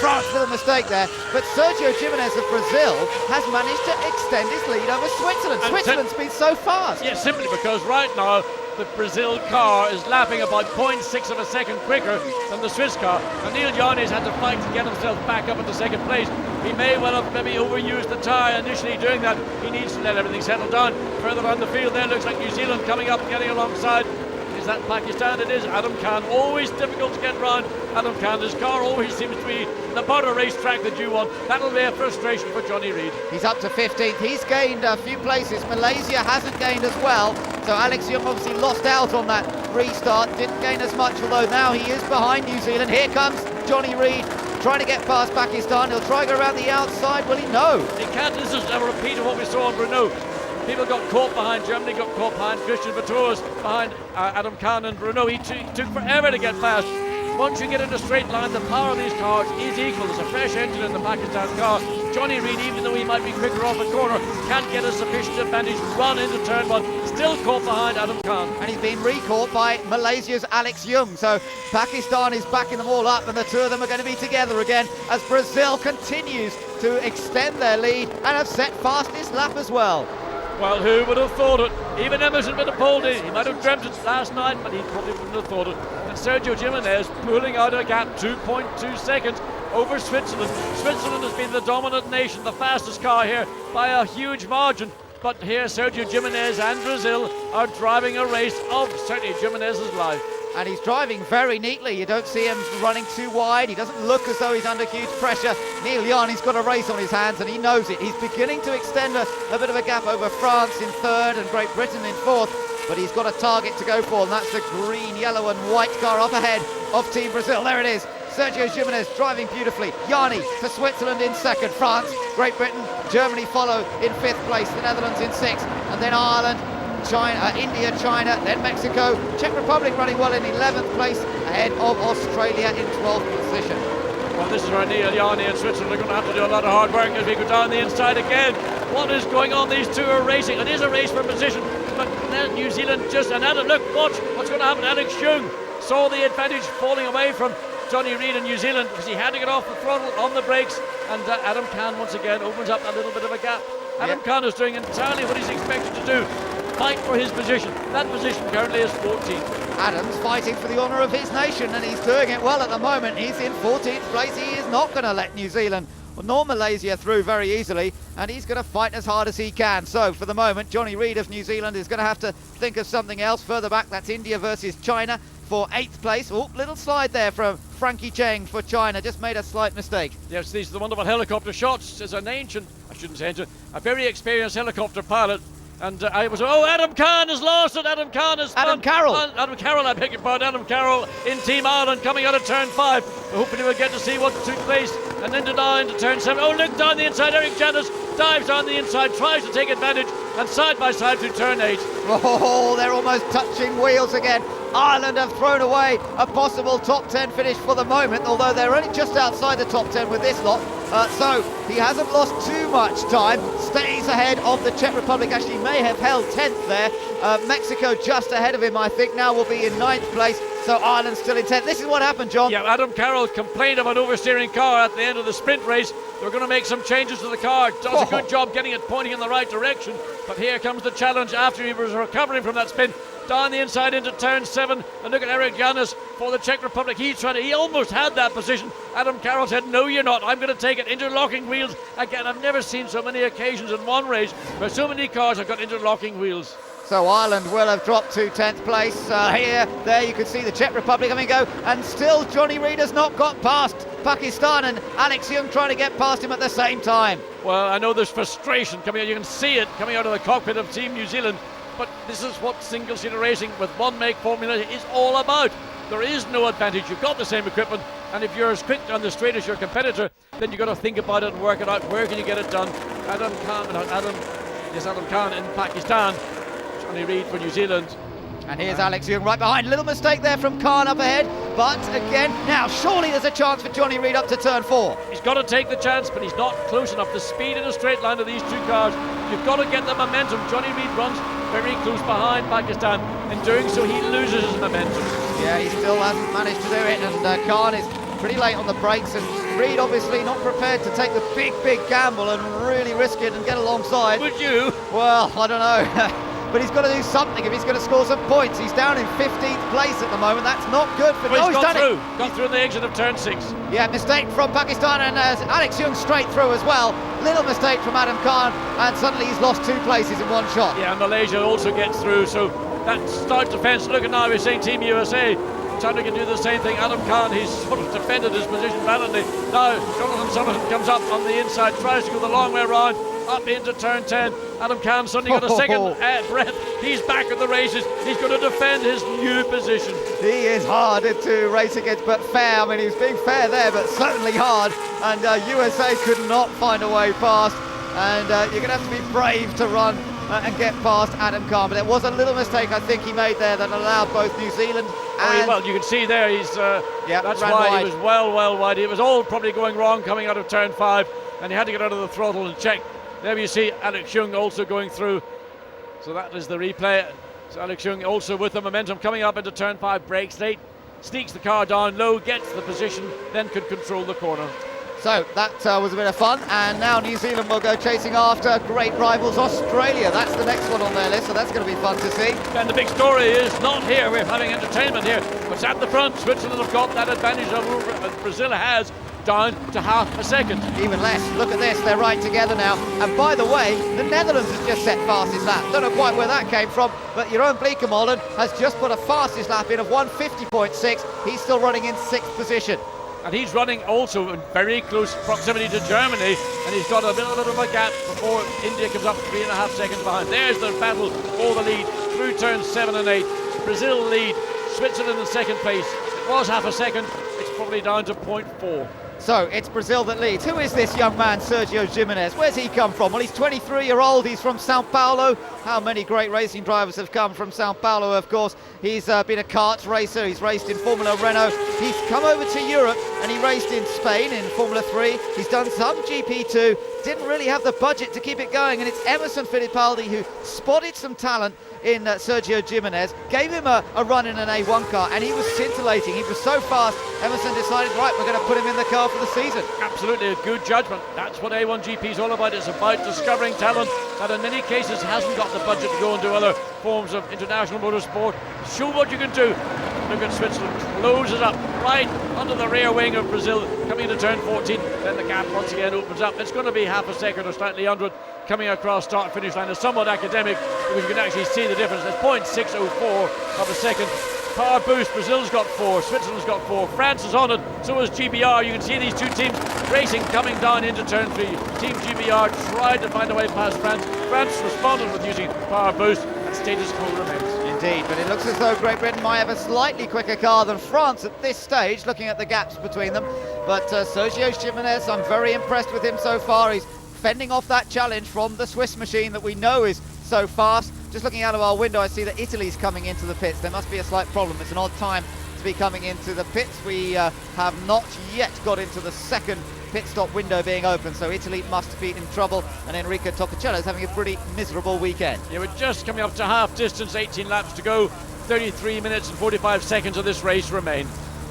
France with a mistake there, but Sérgio Jimenez of Brazil has managed to extend his lead over Switzerland. And Switzerland's been so fast. Yes, simply because right now the Brazil car is lapping about 0.6 of a second quicker than the Swiss car, and Neel Jani's had to fight to get himself back up into second place. He may well have maybe overused the tyre initially doing that. He needs to let everything settle down. Further down the field there looks like New Zealand coming up and getting alongside. Is that Pakistan? It is. Adam Khan, always difficult to get round. Adam Khan, his car always seems to be the better racetrack that you want. That'll be a frustration for Jonny Reid. He's up to 15th. He's gained a few places. Malaysia hasn't gained as well. So Alex Yoong obviously lost out on that restart. Didn't gain as much, although now he is behind New Zealand. Here comes Jonny Reid trying to get past Pakistan. He'll try to go around the outside. Will he? No. He can't. This is a repeat of what we saw on Brno. People got caught behind Germany, got caught behind Christian Vatours, behind Adam Khan and Brno. He took forever to get past. Once you get in a straight line, the power of these cars is equal. There's a fresh engine in the Pakistan car. Jonny Reid, even though he might be quicker off the corner, can't get a sufficient advantage, run into turn one, still caught behind Adam Khan. And he's been recaught by Malaysia's Alex Yoong. So Pakistan is backing them all up, and the two of them are going to be together again as Brazil continues to extend their lead and have set fastest lap as well. Well, who would have thought it? Even Emerson Fittipaldi, he might have dreamt it last night, but he probably wouldn't have thought it. And Sérgio Jimenez pulling out a gap 2.2 seconds over Switzerland. Switzerland has been the dominant nation, the fastest car here by a huge margin. But here Sérgio Jimenez and Brazil are driving a race of certainly Jimenez's life. And he's driving very neatly. You don't see him running too wide. He doesn't look as though he's under huge pressure. Neel Jani's got a race on his hands and he knows it. He's beginning to extend a bit of a gap over France in third and Great Britain in fourth. But he's got a target to go for, and that's the green, yellow and white car up ahead of Team Brazil. There it is. Sergio Jimenez driving beautifully. Jani to Switzerland in second. France, Great Britain, Germany follow in fifth place. The Netherlands in sixth. And then Ireland, China, India, China, then Mexico, Czech Republic running well in 11th place, ahead of Australia in 12th position. Well, this is where Neel Jani and Switzerland are going to have to do a lot of hard work as we go down the inside again. What is going on? These two are racing. It is a race for position, but New Zealand just, and Adam, look, watch what's going to happen. Alex Yoong saw the advantage falling away from Jonny Reid in New Zealand because he had to get off the throttle on the brakes, and Adam Khan once again opens up a little bit of a gap. Adam Khan is doing entirely what he's expected to do. Fight for his position. That position currently is 14th. Adams fighting for the honour of his nation, and he's doing it well at the moment. He's in 14th place. He is not going to let New Zealand nor Malaysia through very easily, and he's going to fight as hard as he can. So for the moment, Jonny Reid of New Zealand is going to have to think of something else. Further back, that's India versus China for 8th place. Oh, little slide there from Frankie Cheng for China. Just made a slight mistake. Yes, these are the wonderful helicopter shots. There's an ancient, I shouldn't say ancient, a very experienced helicopter pilot. And I was, Adam Khan has lost it. Adam Khan has Adam Carroll. Adam Carroll, I beg your pardon. Adam Carroll in Team Ireland coming out of turn 5. We're hoping we'll get to see what took place. And into 9 to turn 7. Oh, look down the inside. Erik Janis dives down the inside, tries to take advantage, and side by side through turn 8. Oh, they're almost touching wheels again. Ireland have thrown away a possible top 10 finish for the moment, although they're only just outside the top 10 with this lot. So he hasn't lost too much time, stays ahead of the Czech Republic, actually may have held 10th there. Mexico just ahead of him, I think, now will be in 9th place. So Ireland's still in 10th. This is what happened, John. Yeah, Adam Carroll complained of an oversteering car at the end of the sprint race. They're going to make some changes to the car. Does a good job getting it pointing in the right direction. But here comes the challenge after he was recovering from that spin. Down the inside into turn 7, and look at Erik Janis for the Czech Republic. He almost had that position. Adam Carroll said, no, you're not. I'm going to take it. Interlocking wheels. Again, I've never seen so many occasions in one race where so many cars have got interlocking wheels. So Ireland will have dropped to 10th place. There you can see the Czech Republic having a go, and still Jonny Reid has not got past Pakistan, and Alex Yoong trying to get past him at the same time. Well, I know there's frustration coming out. You can see it coming out of the cockpit of Team New Zealand. But this is what single-seater racing with one make formula is all about. There is no advantage. You've got the same equipment, and if you're as quick on the straight as your competitor, then you've got to think about it and work it out. Where can you get it done? Adam Khan in Pakistan, Jonny Reid for New Zealand. And here's Alex Yoong right behind. Little mistake there from Khan up ahead. But again, now surely there's a chance for Jonny Reid up to turn 4. He's got to take the chance, but he's not close enough. The speed in a straight line of these two cars, you've got to get the momentum. Jonny Reid runs very close behind Pakistan. In doing so, he loses his momentum. Yeah, he still hasn't managed to do it, and Khan is pretty late on the brakes, and Reid obviously not prepared to take the big gamble and really risk it and get alongside. Would you? Well, I don't know. But he's got to do something if he's going to score some points. He's down in 15th place at the moment. That's not good for him. Well, he's gone done through. Gone through the exit of turn 6. Yeah, mistake from Pakistan, and Alex Yoong straight through as well. Little mistake from Adam Khan, and suddenly he's lost 2 places in one shot. Yeah, and Malaysia also gets through, so that start defence. Look at now, we're saying Team USA trying to do the same thing. Adam Khan, he's sort of defended his position valiantly. Now, Jonathan Summerton comes up on the inside, tries to go the long way around, up into turn 10. Adam Khan suddenly got a second breath. He's back at the races. He's going to defend his new position. He is hard to race against, but fair. I mean, he was being fair there, but certainly hard. And USA could not find a way past. And you're going to have to be brave to run and get past Adam Khan. But there was a little mistake I think he made there that allowed both New Zealand and... well, you can see there, he's that's why wide. he was well wide. It was all probably going wrong coming out of turn 5, and he had to get out of the throttle and check. There you see Alex Yoong also going through. So that is the replay. So Alex Yoong also with the momentum coming up into turn 5, breaks late, sneaks the car down low, gets the position, then could control the corner. So that was a bit of fun, and now New Zealand will go chasing after great rivals Australia. That's the next one on their list, so that's going to be fun to see. And the big story is not here, we're having entertainment here, but it's at the front. Switzerland have got that advantage over Brazil has, down to half a second. Even less. Look at this, they're right together now. And by the way, the Netherlands has just set fastest lap. Don't know quite where that came from, but Jeroen Bleekemolen has just put a fastest lap in of 1:50.6. He's still running in 6th position. And he's running also in very close proximity to Germany, and he's got a little bit of a gap before India comes up 3.5 seconds behind. There's the battle for the lead through turns 7 and 8. Brazil lead, Switzerland in 2nd place. It was half a second, it's probably down to 0.4. So it's Brazil that leads. Who is this young man, Sérgio Jimenez? Where's he come from? Well, he's 23-year-old. He's from Sao Paulo. How many great racing drivers have come from Sao Paulo, of course. He's been a karts racer. He's raced in Formula Renault. He's come over to Europe and he raced in Spain in Formula 3. He's done some GP2. Didn't really have the budget to keep it going, and it's Emerson Fittipaldi who spotted some talent in Sérgio Jimenez, gave him a run in an A1 car, and he was scintillating. He was so fast, Emerson decided, right, we're going to put him in the car for the season. Absolutely a good judgment. That's what A1GP is all about. It's about discovering talent that in many cases hasn't got the budget to go into other forms of international motorsport. Show what you can do. Look at Switzerland, closes up right under the rear wing of Brazil, coming into turn 14. Then the gap once again opens up. It's going to be half a second or slightly under it coming across start-finish line. It's somewhat academic because you can actually see the difference. There's 0.604 of a second. Power boost, Brazil's got 4, Switzerland's got 4, France is on it, so is GBR. You can see these two teams racing coming down into turn 3. Team GBR tried to find a way past France. France responded with using power boost, and status quo remains. Indeed, but it looks as though Great Britain might have a slightly quicker car than France at this stage, looking at the gaps between them. But Sérgio Jimenez, I'm very impressed with him so far. He's fending off that challenge from the Swiss machine that we know is so fast. Just looking out of our window, I see that Italy's coming into the pits. There must be a slight problem. It's an odd time to be coming into the pits. We have not yet got into the second pit stop window being open, so Italy must be in trouble, and Enrico Toccacelo is having a pretty miserable weekend. Yeah, we're just coming up to half distance, 18 laps to go, 33 minutes and 45 seconds of this race remain.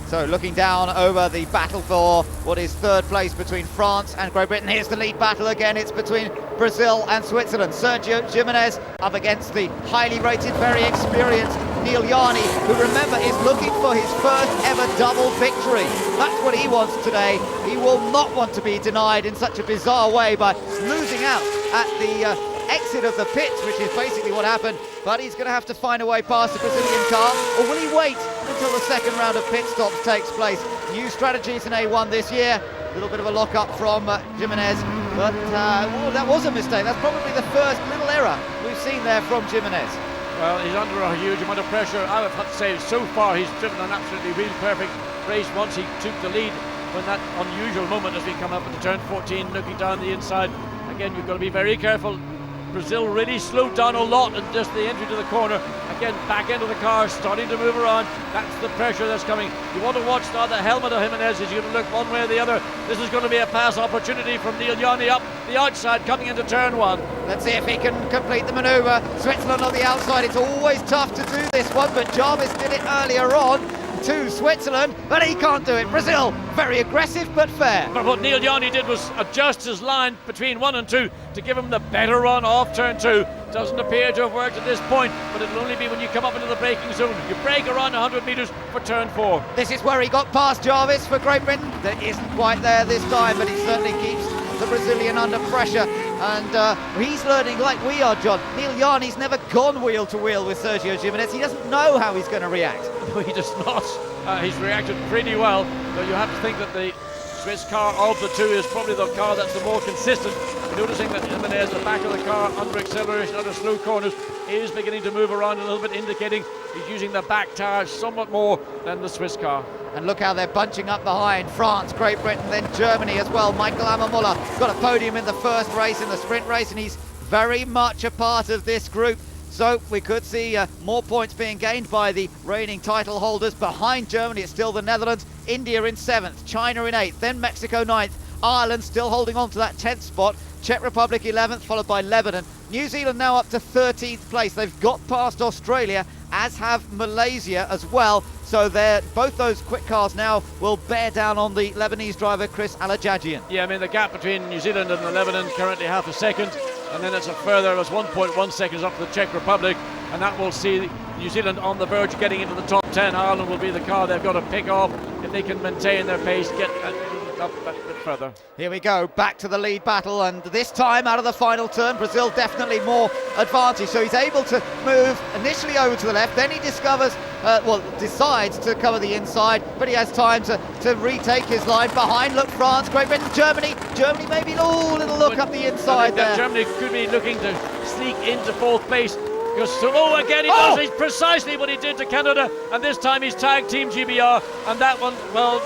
So looking down over the battle for what is 3rd place between France and Great Britain. Here's the lead battle again. It's between Brazil and Switzerland. Sérgio Jimenez up against the highly rated, very experienced Neel, who, remember, is looking for his first ever double victory. That's what he wants today. He will not want to be denied in such a bizarre way by losing out at the exit of the pits, which is basically what happened. But he's going to have to find a way past the Brazilian car, or will he wait until the second round of pit stops takes place? New strategies in A1 this year. A little bit of a lock-up from Jimenez, but that was a mistake. That's probably the first little error we've seen there from Jimenez. Well, he's under a huge amount of pressure. I would have to say, so far he's driven an absolutely really perfect race once he took the lead when that unusual moment as we come up into turn 14, looking down the inside. Again, you've got to be very careful. Brazil really slowed down a lot at just the entry to the corner. Again, back into the car, starting to move around. That's the pressure that's coming. You want to watch now the helmet of Jimenez. Is going to look one way or the other. This is going to be a pass opportunity from Neel Jani up the outside, coming into turn one. Let's see if he can complete the manoeuvre. Switzerland on the outside. It's always tough to do this one, but Jarvis did it earlier on to Switzerland, but he can't do it. Brazil, very aggressive but fair. But what Neel Jani did was adjust his line between 1 and 2 to give him the better run off turn 2. Doesn't appear to have worked at this point, but it'll only be when you come up into the braking zone. You brake around 100 metres for turn 4. This is where he got past Jarvis for Great Britain. That isn't quite there this time, but he certainly keeps the Brazilian under pressure, and he's learning like we are, John. Neel Jani's never gone wheel to wheel with Sérgio Jimenez. He doesn't know how he's going to react. No, he does not. He's reacted pretty well, but you have to think that the Swiss car of the two is probably the car that's the more consistent. You're noticing that Jimenez, the back of the car, under acceleration, under slow corners, is beginning to move around a little bit, indicating he's using the back tires somewhat more than the Swiss car. And look how they're bunching up behind. France, Great Britain, then Germany as well. Michel Ammermüller got a podium in the first race, in the sprint race, and he's very much a part of this group. So we could see more points being gained by the reigning title holders. Behind Germany, it's still the Netherlands, India in 7th, China in 8th, then Mexico 9th, Ireland still holding on to that 10th spot, Czech Republic 11th, followed by Lebanon. New Zealand now up to 13th place. They've got past Australia, as have Malaysia as well. So both those quick cars now will bear down on the Lebanese driver Chris Alajajian. Yeah, I mean the gap between New Zealand and the Lebanon currently half a second, and then it's a further, it was 1.1 seconds up to the Czech Republic, and that will see New Zealand on the verge of getting into the top 10. Ireland will be the car they've got to pick off if they can maintain their pace, get up a bit further. Here we go, back to the lead battle, and this time out of the final turn, Brazil definitely more advantage. So he's able to move initially over to the left, then he decides to cover the inside, but he has time to retake his line. Behind, look, France, Great Britain, Germany maybe, little look up the inside there. Germany could be looking to sneak into 4th place. Again he does it precisely what he did to Canada, and this time he's tagged Team GBR, and that one, well,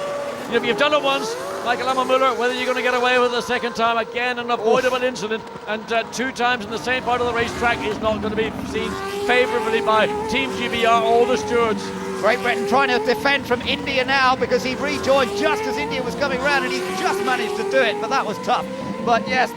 you've done it once, Michel Ammermüller, whether you're going to get away with it the second time, again an avoidable incident, and 2 times in the same part of the racetrack is not going to be seen favourably by Team GBR or the stewards. Great Britain trying to defend from India now, because he rejoined just as India was coming round, and he just managed to do it, but that was tough. But yes,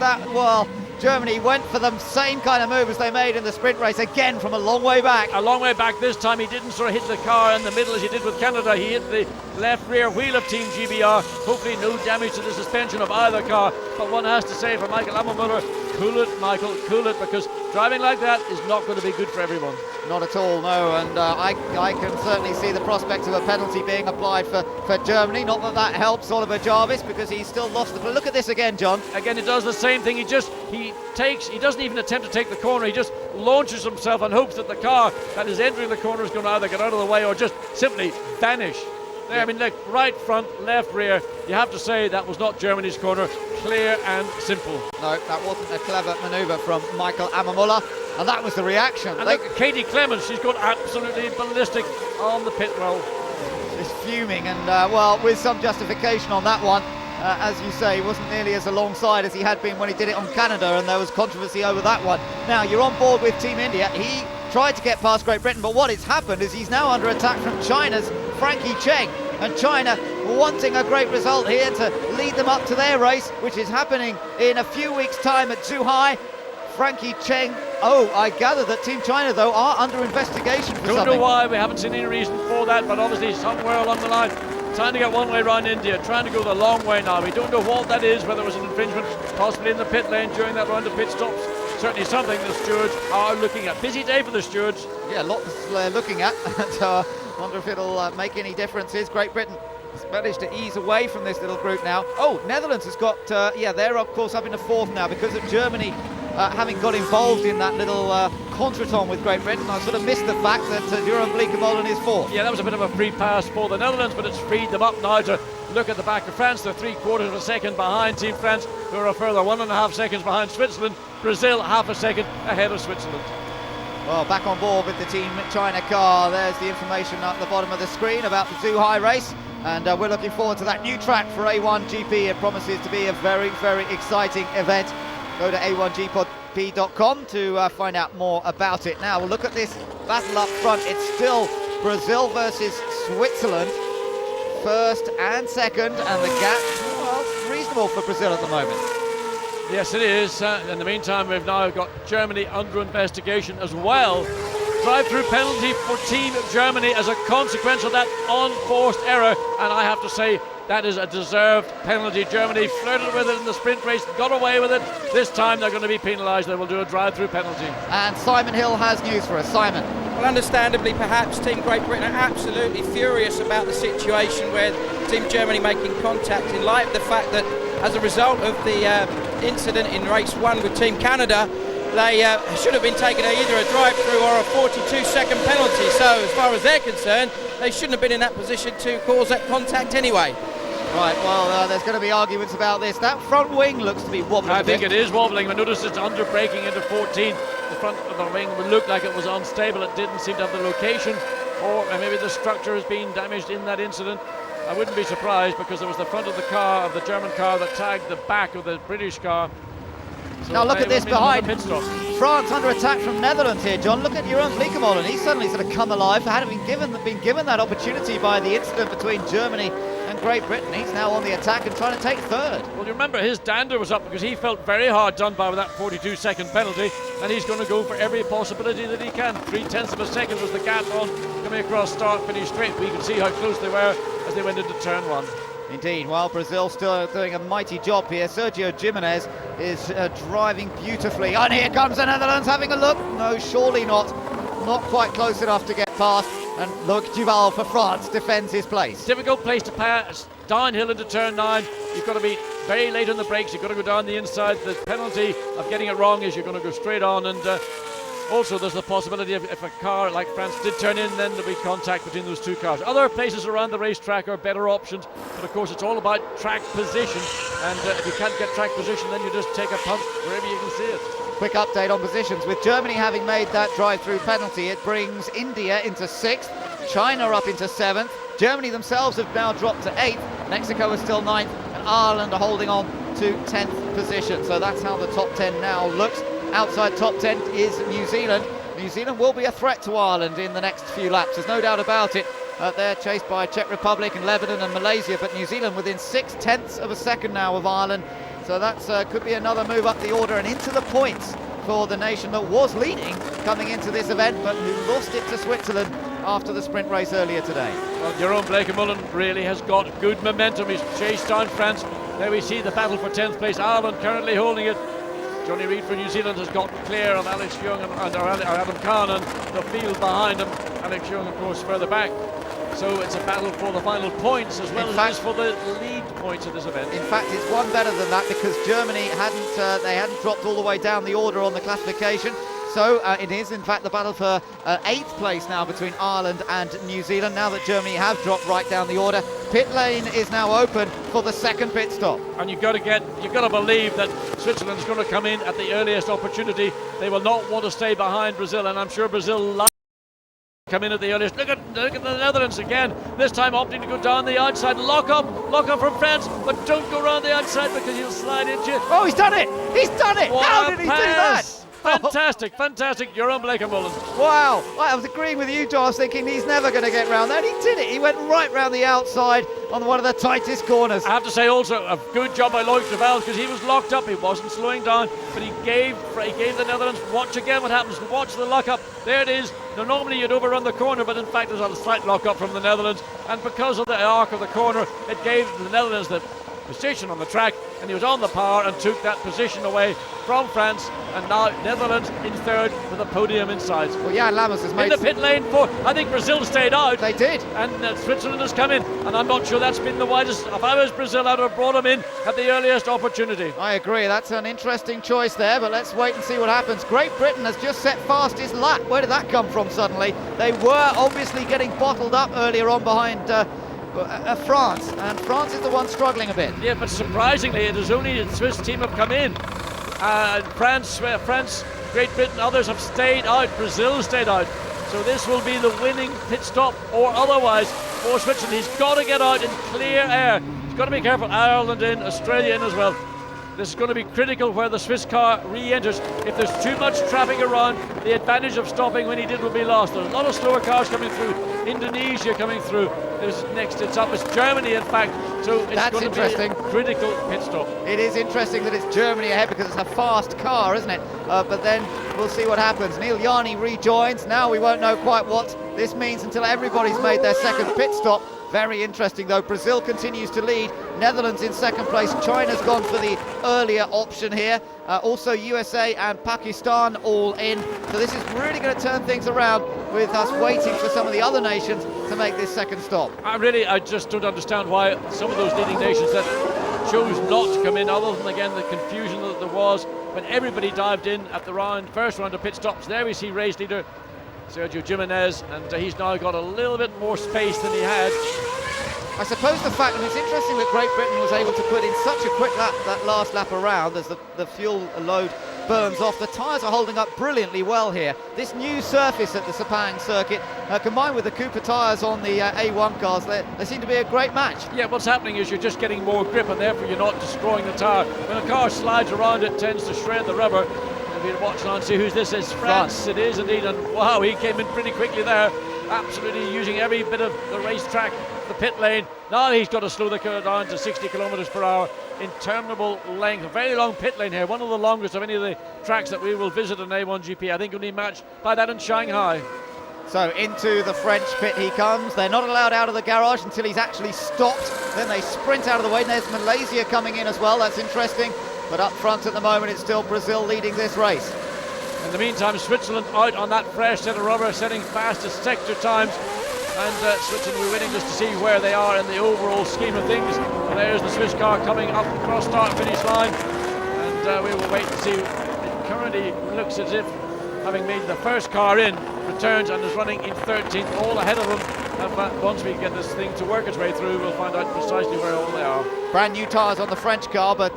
Germany went for the same kind of move as they made in the sprint race, again from a long way back. A long way back this time. He didn't sort of hit the car in the middle as he did with Canada. He hit the left rear wheel of Team GBR. Hopefully no damage to the suspension of either car. But one has to say for Michel Ammermüller, cool it, Michael, cool it, because driving like that is not going to be good for everyone. Not at all, no, and I can certainly see the prospect of a penalty being applied for Germany. Not that helps Oliver Jarvis, because he's still lost the play. Look at this again, John. Again, he does the same thing. He doesn't even attempt to take the corner. He just launches himself and hopes that the car that is entering the corner is going to either get out of the way or just simply vanish. There, I mean, like right front, left rear. You have to say that was not Germany's corner. Clear and simple. No, that wasn't a clever manoeuvre from Michel Ammermüller, and that was the reaction. And look at Katie Clemens, she's gone absolutely ballistic on the pit roll. She's fuming, and with some justification on that one. As you say, he wasn't nearly as alongside as he had been when he did it on Canada, and there was controversy over that one. Now, you're on board with Team India. He tried to get past Great Britain, but what has happened is he's now under attack from China's Frankie Cheng, and China wanting a great result here to lead them up to their race, which is happening in a few weeks' time at Zhuhai. Frankie Cheng. I gather that Team China, though, are under investigation for something. Don't know why, we haven't seen any reason for that, but obviously somewhere along the line, trying to get one way around India, trying to go the long way now. We don't know what that is, whether it was an infringement, possibly in the pit lane during that round of pit stops. Certainly something the stewards are looking at. Busy day for the stewards. Yeah, lots looking at. And wonder if it'll make any differences. Great Britain has managed to ease away from this little group now. Netherlands has got, they're of course up into 4th now because of Germany having got involved in that little contretemps with Great Britain. I sort of missed the fact that Jeroen Bleekemolen is 4th. Yeah, that was a bit of a free pass for the Netherlands, but it's freed them up now to look at the back of France. They're 3/4 of a second behind Team France, who are a further 1.5 seconds behind Switzerland. Brazil half a second ahead of Switzerland. Well, back on board with the Team China car. There's the information at the bottom of the screen about the Zhuhai race, and we're looking forward to that new track for A1GP. It promises to be a very, very exciting event. Go to A1GP A1GP.com to find out more about it. Now we'll look at this battle up front. It's still Brazil versus Switzerland, first and second, and the gap, well, reasonable for Brazil at the moment. Yes, it is. In the meantime, we've now got Germany under investigation as well. Drive-through penalty for Team Germany as a consequence of that unforced error, and I have to say that is a deserved penalty. Germany flirted with it in the sprint race, got away with it. This time they're going to be penalised. They will do a drive-through penalty. And Simon Hill has news for us. Simon. Well, understandably, perhaps Team Great Britain are absolutely furious about the situation where Team Germany making contact, in light of the fact that as a result of the incident in race 1 with Team Canada, they should have been taken either a drive-through or a 42-second penalty. So as far as they're concerned, they shouldn't have been in that position to cause that contact anyway. Right, well, there's going to be arguments about this. That front wing looks to be wobbling. I think it is wobbling, but notice it's under braking into 14. The front of the wing would look like it was unstable. It didn't seem to have the location, or maybe the structure has been damaged in that incident. I wouldn't be surprised, because it was the front of the car, of the German car, that tagged the back of the British car. So now look at this behind. Pit stop. France under attack from Netherlands here, John. Look at Jeroen Bleekemolen. He's suddenly sort of come alive. Hadn't been given that opportunity by the incident between Germany and Great Britain. He's now on the attack and trying to take third. Well, you remember his dander was up because he felt very hard done by with that 42-second penalty, and he's going to go for every possibility that he can. 0.3 of a second was the gap on coming across start, finish straight. We can see how close they were as they went into turn 1. Indeed, while Brazil still doing a mighty job here. Sérgio Jimenez is driving beautifully. And here comes the Netherlands having a look. No, surely not. Not quite close enough to get past. And look, Duval for France defends his place. Difficult place to pass downhill into turn 9. You've got to be very late on the brakes. You've got to go down the inside. The penalty of getting it wrong is you're going to go straight on. And also there's the possibility of, if a car like France did turn in, then there'll be contact between those two cars. Other places around the racetrack are better options, but of course it's all about track position, and if you can't get track position, then you just take a punt wherever you can see it. Quick update on positions. With Germany having made that drive-through penalty, it brings India into 6th, China up into 7th, Germany themselves have now dropped to 8th, Mexico is still 9th, and Ireland are holding on to 10th position. So that's how the top 10 now looks. Outside top 10 is New Zealand. New Zealand will be a threat to Ireland in the next few laps, there's no doubt about it. They're chased by Czech Republic and Lebanon and Malaysia, but New Zealand within 0.6 of a second now of Ireland. So that could be another move up the order and into the points for the nation that was leading coming into this event, but who lost it to Switzerland after the sprint race earlier today. Well, Jeroen Bleekemolen really has got good momentum. He's chased down France. There we see the battle for 10th place. Ireland currently holding it. Johnny Reid for New Zealand has got clear of Alex Yoong and Adam Khan, and the field behind him. Alex Yoong, of course, further back. So it's a battle for the final points as well as for the lead points of this event. In fact, it's one better than that, because Germany hadn't dropped all the way down the order on the classification. So it is, in fact, the battle for 8th place now between Ireland and New Zealand, now that Germany have dropped right down the order. Pit lane is now open for the second pit stop. And you've got to believe that Switzerland's going to come in at the earliest opportunity. They will not want to stay behind Brazil, and I'm sure Brazil like come in at the earliest. Look at the Netherlands again, this time opting to go down the outside. Lock up from France, but don't go around the outside because he'll slide into it. Oh, he's done it! He's done it! What How did he do that? Fantastic, Jeroen Bleekemolen. Wow, I was agreeing with you, John. I was thinking he's never going to get round there. He did it. He went right round the outside on one of the tightest corners. I have to say also a good job by Loïc Duval, because he was locked up. He wasn't slowing down, but he gave the Netherlands. Watch again what happens. Watch the lock up. There it is. Now, normally you'd overrun the corner, but in fact there's a slight lock up from the Netherlands, and because of the arc of the corner, it gave the Netherlands the position on the track, and he was on the power and took that position away from France, and now Netherlands in 3rd with a podium inside. Well, Jan Lammers has made... In the pit lane 4, I think Brazil stayed out. They did. And Switzerland has come in, and I'm not sure that's been the wisest. If I was Brazil, I'd have brought him in at the earliest opportunity. I agree, that's an interesting choice there, but let's wait and see what happens. Great Britain has just set fastest lap. Where did that come from suddenly? They were obviously getting bottled up earlier on behind France, and France is the one struggling a bit. Yeah, but surprisingly, it is only the Swiss team have come in. France, Great Britain, others have stayed out. Brazil stayed out. So this will be the winning pit stop or otherwise for Switzerland. He's got to get out in clear air. He's got to be careful. Ireland in, Australia in as well. This is going to be critical where the Swiss car re-enters. If there's too much traffic around, the advantage of stopping when he did will be lost. There's a lot of slower cars coming through. Indonesia coming through. There's next, it's Germany, in fact. So it's That's going to interesting. be a critical pit stop. It is interesting that it's Germany ahead because it's a fast car, isn't it? But then we'll see what happens. Neel Jani rejoins. Now we won't know quite what this means until everybody's made their second pit stop. Very interesting though. Brazil continues to lead. Netherlands in second place. China's gone for the earlier option here. Also USA and Pakistan all in. So this is really going to turn things around with us waiting for some of the other nations to make this second stop. I just don't understand why some of those leading nations that chose not to come in, other than again the confusion that there was, but everybody dived in at the first round of pit stops. There we see race leader Sérgio Jimenez, and he's now got a little bit more space than he had. I suppose the fact, and it's interesting that Great Britain was able to put in such a quick lap, that last lap around, as the fuel load burns off. The tyres are holding up brilliantly well here. This new surface at the Sepang circuit, combined with the Cooper tyres on the A1 cars, they seem to be a great match. Yeah, what's happening is you're just getting more grip, and therefore you're not destroying the tyre. When a car slides around, it tends to shred the rubber. We'll watch now and see who's this is. France. It is indeed, and wow, he came in pretty quickly there, absolutely using every bit of the racetrack, the pit lane. Now he's got to slow the car down to 60 kilometers per hour. Interminable length, a very long pit lane here, one of the longest of any of the tracks that we will visit in A1GP. I think only matched by that in Shanghai. So into the French pit he comes. They're not allowed out of the garage until he's actually stopped. Then they sprint out of the way. And there's Malaysia coming in as well. That's interesting. But up front at the moment, it's still Brazil leading this race. In the meantime, Switzerland out on that fresh set of rubber, setting fastest sector times. And Switzerland, we're waiting just to see where they are in the overall scheme of things. And there's the Swiss car coming up across start-finish line. And we will wait to see. It currently looks as if, having made the first car in, returns and is running in 13th, all ahead of them. Once we get this thing to work its way through, we'll find out precisely where all they are. Brand new tyres on the French car, but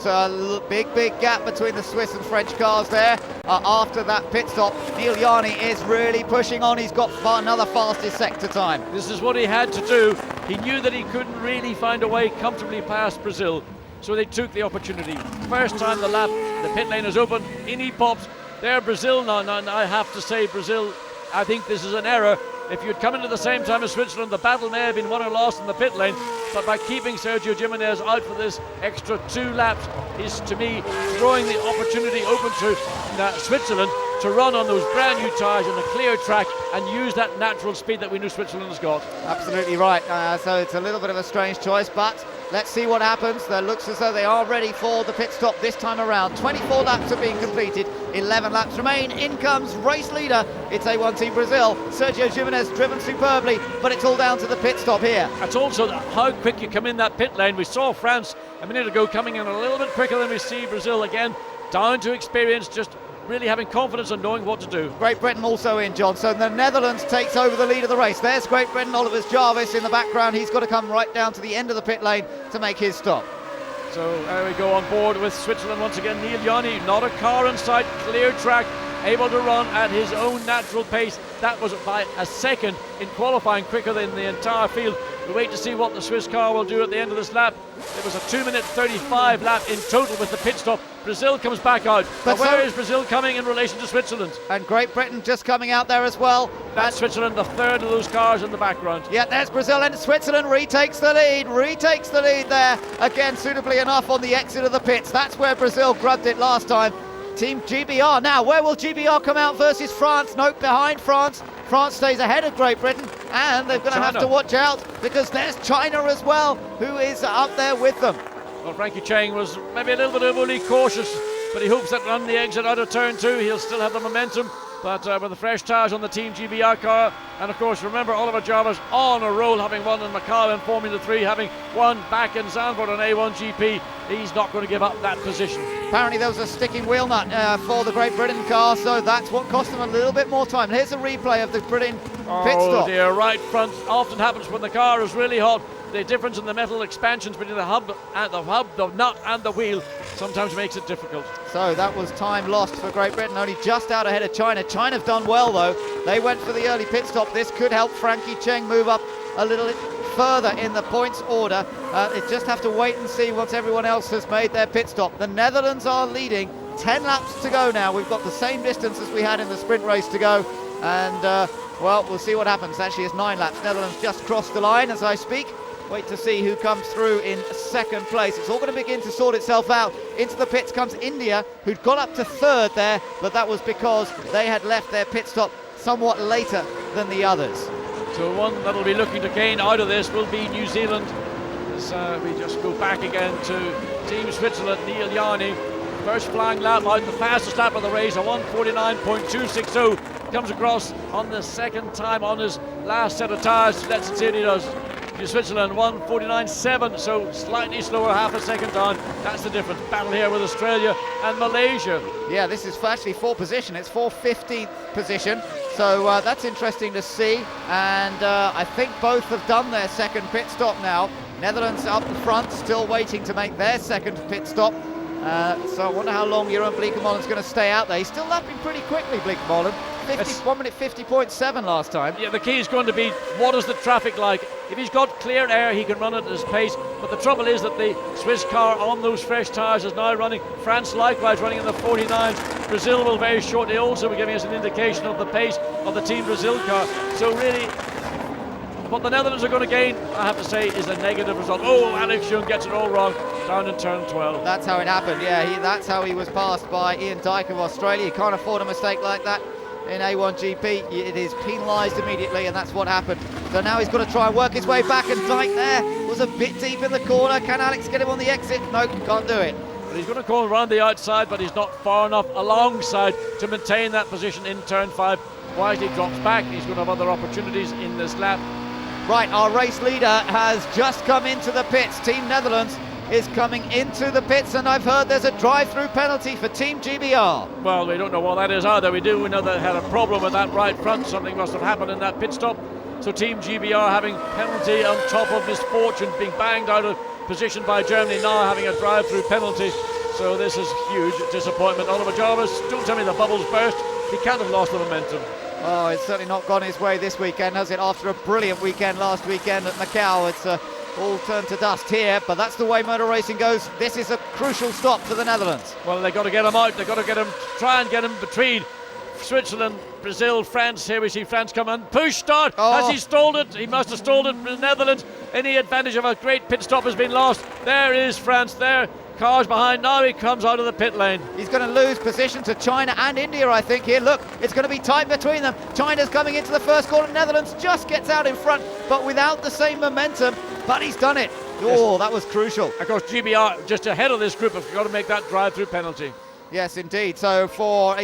big gap between the Swiss and French cars there. After that pit stop, Neel Jani is really pushing on. He's got another fastest sector time. This is what he had to do. He knew that he couldn't really find a way comfortably past Brazil, so they took the opportunity. First time the pit lane is open, in he pops. There Brazil now, I have to say Brazil, I think this is an error. If you'd come in at the same time as Switzerland, the battle may have been won or lost in the pit lane, but by keeping Sérgio Jimenez out for this extra 2 laps is, to me, throwing the opportunity open to Switzerland to run on those brand new tyres on a clear track and use that natural speed that we knew Switzerland has got. Absolutely right. So it's a little bit of a strange choice, but let's see what happens. It looks as though they are ready for the pit stop this time around. 24 laps are being completed, 11 laps remain. In comes race leader. It's A1 Team Brazil. Sérgio Jimenez driven superbly, but it's all down to the pit stop here. It's also how quick you come in that pit lane. We saw France a minute ago coming in a little bit quicker than we see Brazil again, down to experience, just really having confidence and knowing what to do. Great Britain also in, John. So the Netherlands takes over the lead of the race. There's Great Britain, Oliver's Jarvis in the background. He's got to come right down to the end of the pit lane to make his stop. So there we go on board with Switzerland once again. Neel Jani, not a car in sight, clear track, able to run at his own natural pace. That was by a second in qualifying, quicker than the entire field. We wait to see what the Swiss car will do at the end of this lap. It was a 2-minute 35 lap in total with the pit stop. Brazil comes back out. But where is Brazil coming in relation to Switzerland? And Great Britain just coming out there as well. That's Switzerland, the third of those cars in the background. Yeah, there's Brazil, and Switzerland retakes the lead there. Again, suitably enough on the exit of the pits. That's where Brazil grabbed it last time. Team GBR now. Where will GBR come out versus France? Nope, behind France. France stays ahead of Great Britain, and they're going to have to watch out because there's China as well, who is up there with them. Well, Frankie Cheng was maybe a little bit overly cautious, but he hopes that on the exit out of turn 2 he'll still have the momentum. But with the fresh tyres on the Team GBR car, and of course remember Oliver Jarvis on a roll, having won in Macau in Formula 3, having won back in Zandvoort on A1GP, he's not going to give up that position. Apparently there was a sticking wheel nut for the Great Britain car, so that's what cost them a little bit more time. Here's a replay of the Britain pit stop. Oh dear, right front often happens when the car is really hot. The difference in the metal expansions between the hub, the nut and the wheel sometimes makes it difficult. So that was time lost for Great Britain, only just out ahead of China. China's done well though. They went for the early pit stop. This could help Frankie Cheng move up a little further in the points order. They just have to wait and see once everyone else has made their pit stop. The Netherlands are leading. 10 laps to go now. We've got the same distance as we had in the sprint race to go. And, well, we'll see what happens. Actually, it's 9 laps. Netherlands just crossed the line as I speak. Wait to see who comes through in second place. It's all going to begin to sort itself out. Into the pits comes India, who'd got up to third there, but that was because they had left their pit stop somewhat later than the others. So one that'll be looking to gain out of this will be New Zealand. As we just go back again to Team Switzerland, Neel, Jani. First flying lap out, the fastest lap of the race, a 1:49.260. Comes across on the second time on his last set of tyres. Let's see what he does. New Switzerland 1:49.7, so slightly slower, half a second down. That's the difference. Battle here with Australia and Malaysia. Yeah, this is actually for position. It's for 15th position. So that's interesting to see. And I think both have done their second pit stop now. Netherlands up the front, still waiting to make their second pit stop. So I wonder how long Jeroen Bleekemolen's going to stay out there. He's still lapping pretty quickly, Bleekemolen. 1 minute 50.7 last time. Yeah, the key is going to be, what is the traffic like? If he's got clear air, he can run at his pace. But the trouble is that the Swiss car on those fresh tyres is now running. France likewise running in the 49s. Brazil will very shortly also be giving us an indication of the pace of the Team Brazil car. So really, what the Netherlands are going to gain, I have to say, is a negative result. Oh, Alex Yoong gets it all wrong down in turn 12. That's how it happened, yeah. That's how he was passed by Ian Dyke of Australia. You can't afford a mistake like that in A1GP. It is penalised immediately, and that's what happened. So now he's got to try and work his way back, and Dyke there was a bit deep in the corner. Can Alex get him on the exit? No, can't do it. But he's going to call around the outside, but he's not far enough alongside to maintain that position in turn 5. Wisely drops back. He's going to have other opportunities in this lap. Right, our race leader has just come into the pits. Team Netherlands is coming into the pits, and I've heard there's a drive-through penalty for Team GBR. Well, we don't know what that is either. We know they had a problem with that right front. Something must have happened in that pit stop. So Team GBR having penalty on top of misfortune, being banged out of position by Germany, now having a drive-through penalty. So this is huge disappointment. Oliver Jarvis, don't tell me the bubbles burst. He can't have lost the momentum. Oh, it's certainly not gone his way this weekend, has it? After a brilliant weekend last weekend at Macau, it's all turned to dust here, but that's the way motor racing goes. This is a crucial stop for the Netherlands. Well, they've got to get him out. They've got to get him, try and get him between Switzerland, Brazil, France. Here we see France come and push start. Oh. Has he stalled it? He must have stalled it for the Netherlands. Any advantage of a great pit stop has been lost. There is France there. Cars behind, now he comes out of the pit lane. He's going to lose position to China and India, I think, here. Look, it's going to be tight between them. China's coming into the first corner. Netherlands just gets out in front, but without the same momentum. But he's done it. Oh, yes. That was crucial. Of course, GBR just ahead of this group have got to make that drive-through penalty. Yes, indeed. So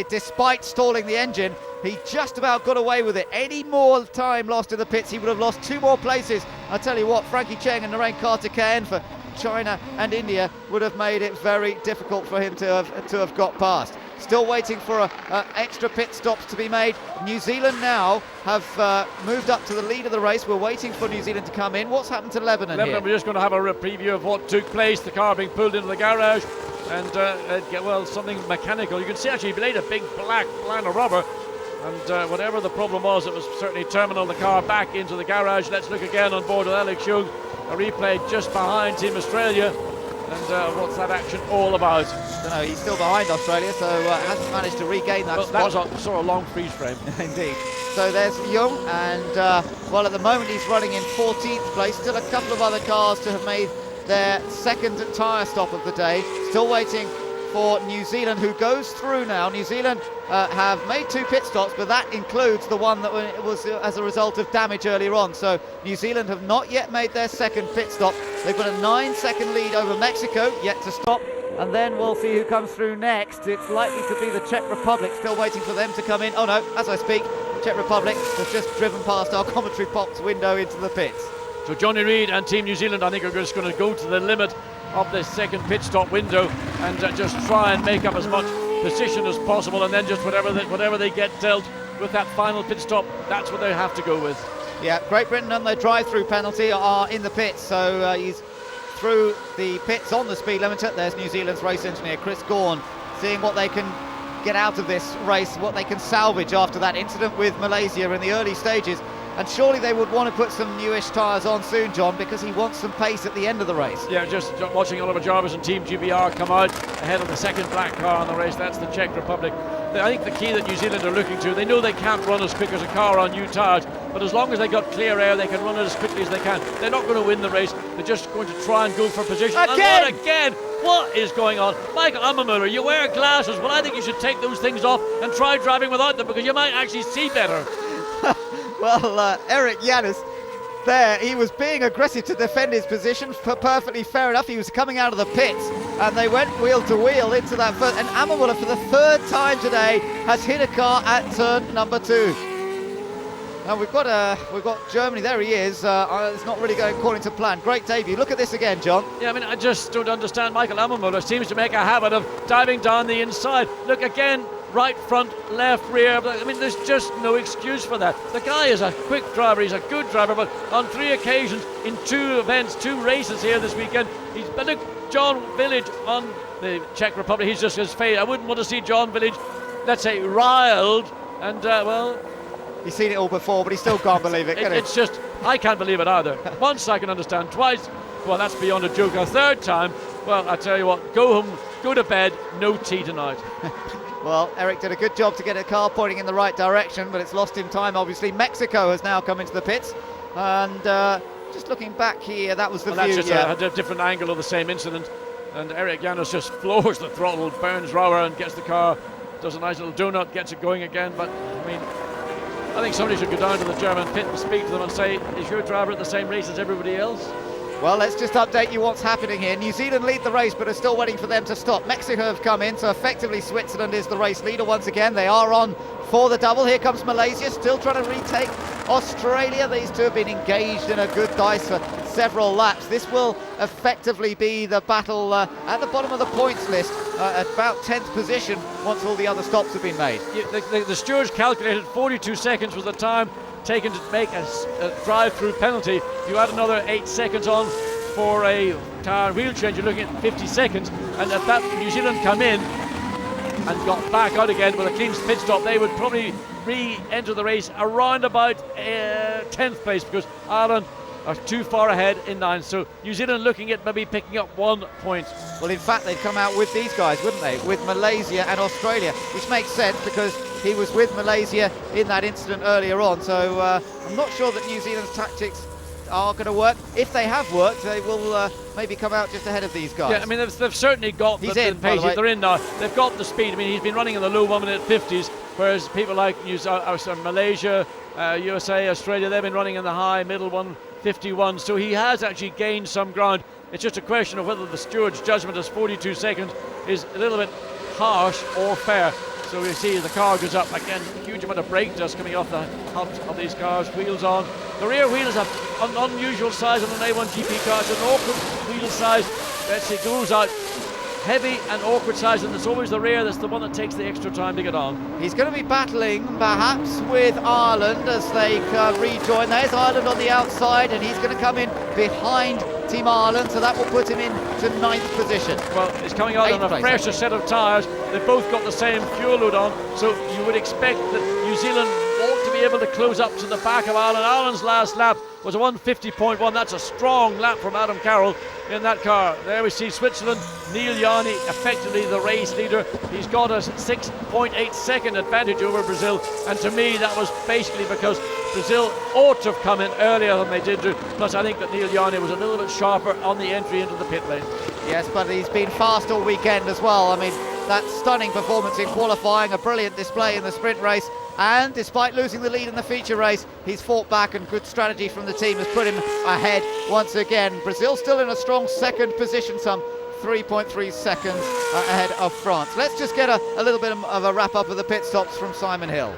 despite stalling the engine, he just about got away with it. Any more time lost in the pits, he would have lost 2 more places. I tell you what, Frankie Cheng and Narain Karthikeyan for China and India would have made it very difficult for him to have got past. Still waiting for extra pit stops to be made. New Zealand now have moved up to the lead of the race. We're waiting for New Zealand to come in. What's happened to Lebanon here? We're just going to have a preview of what took place. The car being pulled into the garage and something mechanical. You can see actually he laid a big black line of rubber, and whatever the problem was, it was certainly terminal the car back into the garage. Let's look again on board with Alex Yoong. A replay just behind Team Australia, and what's that action all about? I don't know, he's still behind Australia, so hasn't managed to regain that spot. That was a sort of long freeze frame. Indeed. So there's Yoong, and well, at the moment he's running in 14th place. Still a couple of other cars to have made their second tyre stop of the day. Still waiting for New Zealand, who goes through now. New Zealand have made 2 pit stops, but that includes the one that was as a result of damage earlier on. So New Zealand have not yet made their second pit stop. They've got a 9-second lead over Mexico, yet to stop. And then we'll see who comes through next. It's likely to be the Czech Republic, still waiting for them to come in. Oh no, as I speak, Czech Republic has just driven past our commentary box window into the pits. So Jonny Reid and Team New Zealand, I think, are just going to go to the limit of the second pit stop window and just try and make up as much position as possible, and then just whatever they get dealt with that final pit stop, that's what they have to go with. Yeah, Great Britain and their drive-through penalty are in the pits, so he's through the pits on the speed limiter. There's New Zealand's race engineer Chris Gawn, seeing what they can get out of this race, what they can salvage after that incident with Malaysia in the early stages. and surely they would want to put some newish tyres on soon, John, because he wants some pace at the end of the race. Yeah, just watching Oliver Jarvis and Team GBR come out ahead of the second black car in the race. That's the Czech Republic. I think the key that New Zealand are looking to, they know they can't run as quick as a car on new tyres, but as long as they got clear air, they can run it as quickly as they can. They're not going to win the race. They're just going to try and go for position. Again! And again! What is going on? Michael Ammermüller, you wear glasses. Well, I think you should take those things off and try driving without them, because you might actually see better. Well, Erik Janis there, he was being aggressive to defend his position, perfectly fair enough. He was coming out of the pits and they went wheel to wheel into that first, and Ammermüller for the third time today has hit a car at turn number 2. Now we've got Germany, there he is. It's not really going according to plan. Great debut. Look at this again, John. Yeah, I mean, I just don't understand. Michael Ammermüller seems to make a habit of diving down the inside. Look again, right front, left rear. I mean, there's just no excuse for that. The guy is a quick driver, he's a good driver, but on 3 occasions in 2 events, 2 races here this weekend, he's been a John Village on the Czech Republic. He's just his fate. I wouldn't want to see John Village, let's say, riled, and well, he's seen it all before, but he still can't believe it, can he? It's just, I can't believe it either. Once I can understand, twice, well, that's beyond a joke. A third time, well, I tell you what, go home, go to bed, no tea tonight. Well, Erik did a good job to get a car pointing in the right direction, but it's lost him time, obviously. Mexico has now come into the pits, and just looking back here, that was the view. That's just a different angle of the same incident, and Erik Janis just floors the throttle, burns rubber, and gets the car, does a nice little donut, gets it going again. But I mean, I think somebody should go down to the German pit and speak to them and say, is your driver at the same race as everybody else? Well, let's just update you what's happening here. New Zealand lead the race, but are still waiting for them to stop. Mexico have come in, so effectively Switzerland is the race leader once again. They are on for the double. Here comes Malaysia, still trying to retake Australia. These two have been engaged in a good dice for several laps. This will effectively be the battle at the bottom of the points list, at about 10th position once all the other stops have been made. The stewards calculated 42 seconds was the time taken to make a drive-through penalty. You add another 8 seconds on for a tyre wheel change, you're looking at 50 seconds, and if that New Zealand come in and got back out again with a clean pit stop, they would probably re-enter the race around about 10th place, because Ireland are too far ahead in 9th. So New Zealand looking at maybe picking up 1 point. Well, in fact, they'd come out with these guys, wouldn't they? With Malaysia and Australia, which makes sense because he was with Malaysia in that incident earlier on. So I'm not sure that New Zealand's tactics are going to work. If they have worked, they will maybe come out just ahead of these guys. Yeah, I mean, they've certainly got the pace. They're in now. They've got the speed. I mean, he's been running in the low 1-minute 50s, whereas people like Malaysia, USA, Australia, they've been running in the high middle 1:51. So he has actually gained some ground. It's just a question of whether the steward's judgment as 42 seconds is a little bit harsh or fair. So we see the car goes up again, huge amount of brake dust coming off the hubs of these cars, wheels on. The rear wheel is an unusual size on an A1GP car. It's an awkward wheel size. Let's see, goes out heavy and awkward size, and it's always the rear that's the one that takes the extra time to get on. He's going to be battling perhaps with Ireland as they rejoin. There's Ireland on the outside, and he's going to come in behind Team Ireland, so that will put him into 9th position. Well, he's coming out on a fresher set of tyres. They've both got the same fuel load on, so you would expect that New Zealand ought to be able to close up to the back of Ireland. Ireland's last lap was a 1:50.1. That's a strong lap from Adam Carroll in that car. There we see Switzerland, Neel, Jani, effectively the race leader. He's got a 6.8 second advantage over Brazil, and to me that was basically because Brazil ought to have come in earlier than they did do. Plus I think that Neel Jani was a little bit sharper on the entry into the pit lane. Yes, but he's been fast all weekend as well. I mean, that stunning performance in qualifying, a brilliant display in the sprint race, and despite losing the lead in the feature race, he's fought back, and good strategy from the team has put him ahead once again. Brazil still in a strong 2nd position, some 3.3 seconds ahead of France. Let's just get a little bit of a wrap up of the pit stops from Simon Hill.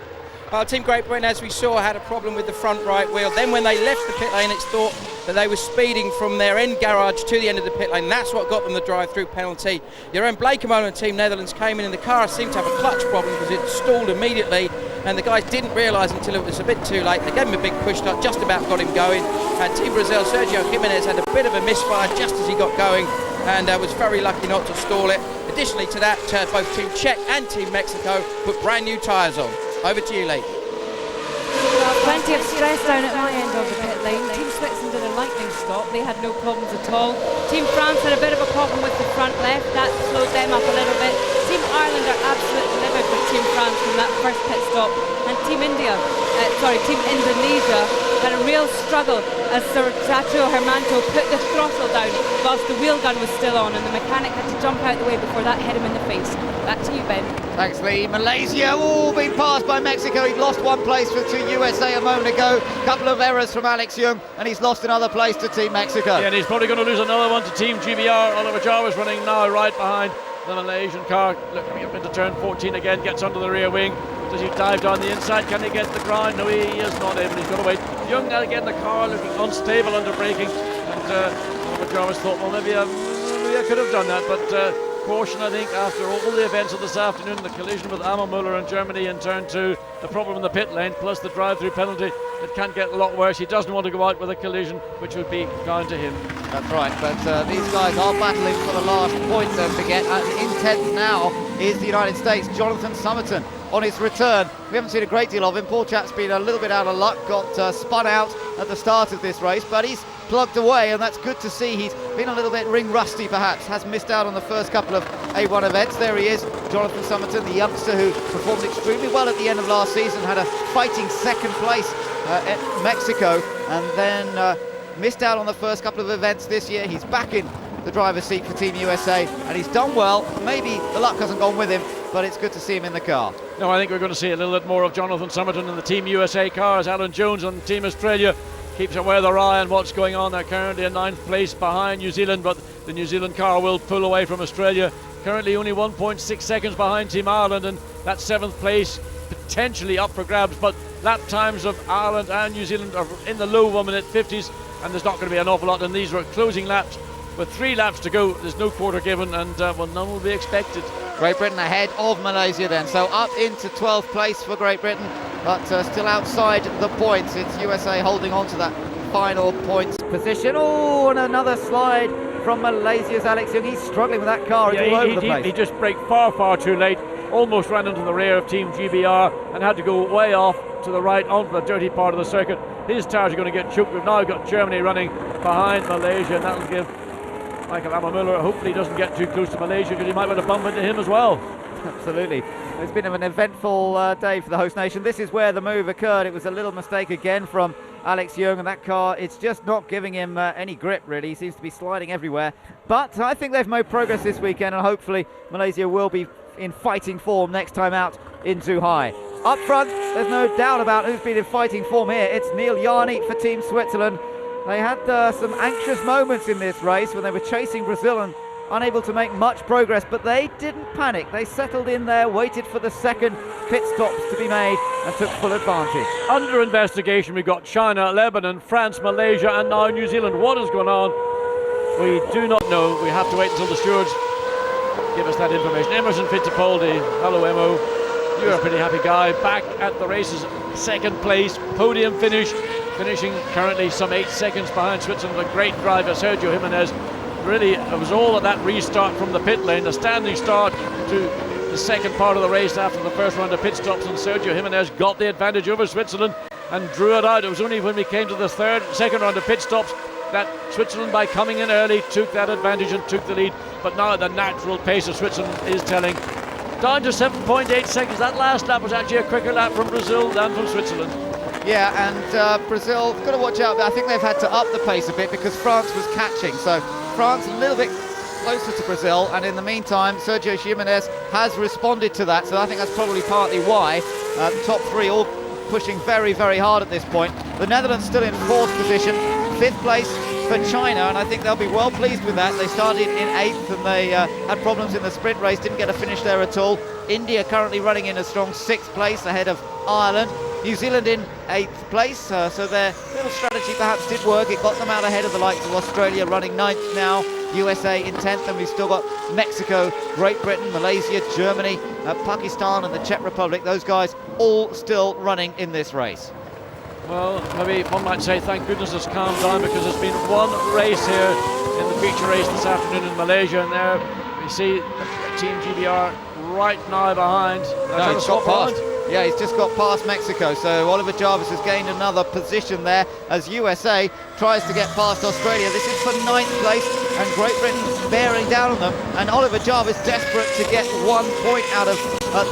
Team Great Britain, as we saw, had a problem with the front right wheel. Then when they left the pit lane, it's thought that they were speeding from their end garage to the end of the pit lane. That's what got them the drive-through penalty. Jeroen Bleekemolen Team Netherlands came in, and the car seemed to have a clutch problem because it stalled immediately, and the guys didn't realise until it was a bit too late. They gave him a big push start, just about got him going. And Team Brazil, Sérgio Jimenez had a bit of a misfire just as he got going, and was very lucky not to stall it. Additionally to that, both Team Czech and Team Mexico put brand new tyres on. Over to you, Lee. Well, plenty of stress down at my end of the pit lane. Team Switzerland did a lightning stop. They had no problems at all. Team France had a bit of a problem with the front left. That slowed them up a little bit. Team Ireland are absolutely livid with Team France from that first pit stop. And Team Indonesia had a real struggle as Sérgio put the throttle down whilst the wheel gun was still on, and the mechanic had to jump out the way before that hit him in the face. Back to you, Ben. Thanks, Lee. Malaysia all being passed by Mexico. He'd lost one place to USA a moment ago. Couple of errors from Alex Yoong, and he's lost another place to Team Mexico. Yeah, and he's probably going to lose another one to Team GBR. Oliver Jarvis running now right behind the Malaysian car. Looking up into turn 14 again, gets under the rear wing. Does he dive down the inside? Can he get the ground? No, he is not able. He's got to wait. Young now again, the car looking unstable under braking. And Oliver Jarvis thought, well, maybe I could have done that. But caution, I think, after all the events of this afternoon, the collision with Ammermüller in Germany in turn 2, the problem in the pit lane, plus the drive-through penalty, it can't get a lot worse. He doesn't want to go out with a collision, which would be down to him. That's right, but these guys are battling for the last point, don't forget. In 10th now is the United States, Jonathan Summerton on his return. We haven't seen a great deal of him. Poor chap's been a little bit out of luck, got spun out at the start of this race, but he's plugged away, and that's good to see. He's been a little bit ring rusty perhaps, has missed out on the first couple of A1 events. There he is, Jonathan Summerton, the youngster who performed extremely well at the end of last season, had a fighting second place at Mexico, and then missed out on the first couple of events this year. He's back in the driver's seat for Team USA, and he's done well. Maybe the luck hasn't gone with him, but it's good to see him in the car. No, I think we're going to see a little bit more of Jonathan Summerton in the Team USA car as Alan Jones on Team Australia keeps aware of their eye on what's going on. They're currently in 9th place behind New Zealand, but the New Zealand car will pull away from Australia. Currently only 1.6 seconds behind Team Ireland, and that 7th place potentially up for grabs, but lap times of Ireland and New Zealand are in the low 1 minute 50s, and there's not going to be an awful lot in these closing laps. With 3 laps to go, there's no quarter given, and well, none will be expected. Great Britain ahead of Malaysia then, so up into 12th place for Great Britain, but still outside the points. It's USA holding on to that final points position. Oh, and another slide from Malaysia's Alex Yoong. He's struggling with that car. It's all over the place. He just braked far too late, almost ran into the rear of Team GBR and had to go way off to the right onto the dirty part of the circuit. His tires are going to get choked. We've now got Germany running behind Malaysia, and that'll give Michael Ammermüller, hopefully doesn't get too close to Malaysia, because he might want to bump into him as well. Absolutely. It's been an eventful day for the host nation. This is where the move occurred. It was a little mistake again from Alex Yoong, and that car, it's just not giving him any grip really. He seems to be sliding everywhere. But I think they've made progress this weekend, and hopefully Malaysia will be in fighting form next time out in Zhuhai. Up front, there's no doubt about who's been in fighting form here. It's Neel Jani for Team Switzerland. They had some anxious moments in this race when they were chasing Brazil and unable to make much progress, but they didn't panic. They settled in there, waited for the second pit stops to be made, and took full advantage. Under investigation, we've got China, Lebanon, France, Malaysia, and now New Zealand. What is going on? We do not know. We have to wait until the stewards give us that information. Emerson Fittipaldi, hello Emo. You're a pretty happy guy. Back at the races, 2nd place, podium finish. Finishing currently some 8 seconds behind Switzerland. A great driver, Sergio Jimenez. Really, it was all of that restart from the pit lane, the standing start to the second part of the race after the first round of pit stops, and Sergio Jimenez got the advantage over Switzerland and drew it out. It was only when we came to the second round of pit stops that Switzerland, by coming in early, took that advantage and took the lead. But now the natural pace of Switzerland is telling. Down to 7.8 seconds. That last lap was actually a quicker lap from Brazil than from Switzerland. Yeah, and Brazil, got to watch out. I think they've had to up the pace a bit because France was catching. So France a little bit closer to Brazil, and in the meantime, Sergio Jimenez has responded to that. So I think that's probably partly why the top 3 all pushing very, very hard at this point. The Netherlands still in 4th position, 5th place for China, and I think they'll be well pleased with that. They started in 8th and they had problems in the sprint race, didn't get a finish there at all. India currently running in a strong 6th place ahead of Ireland. New Zealand in 8th place, so their little strategy perhaps did work. It got them out ahead of the likes of Australia running 9th now, USA in 10th, and we've still got Mexico, Great Britain, Malaysia, Germany, Pakistan and the Czech Republic. Those guys all still running in this race. Well, maybe one might say thank goodness it's calmed down, because there's been one race here in the feature race this afternoon in Malaysia, and there we see Team GBR right now behind. No, it's got past. Yeah, he's just got past Mexico, so Oliver Jarvis has gained another position there as USA tries to get past Australia. This is for 9th place, and Great Britain bearing down on them, and Oliver Jarvis desperate to get 1 point out of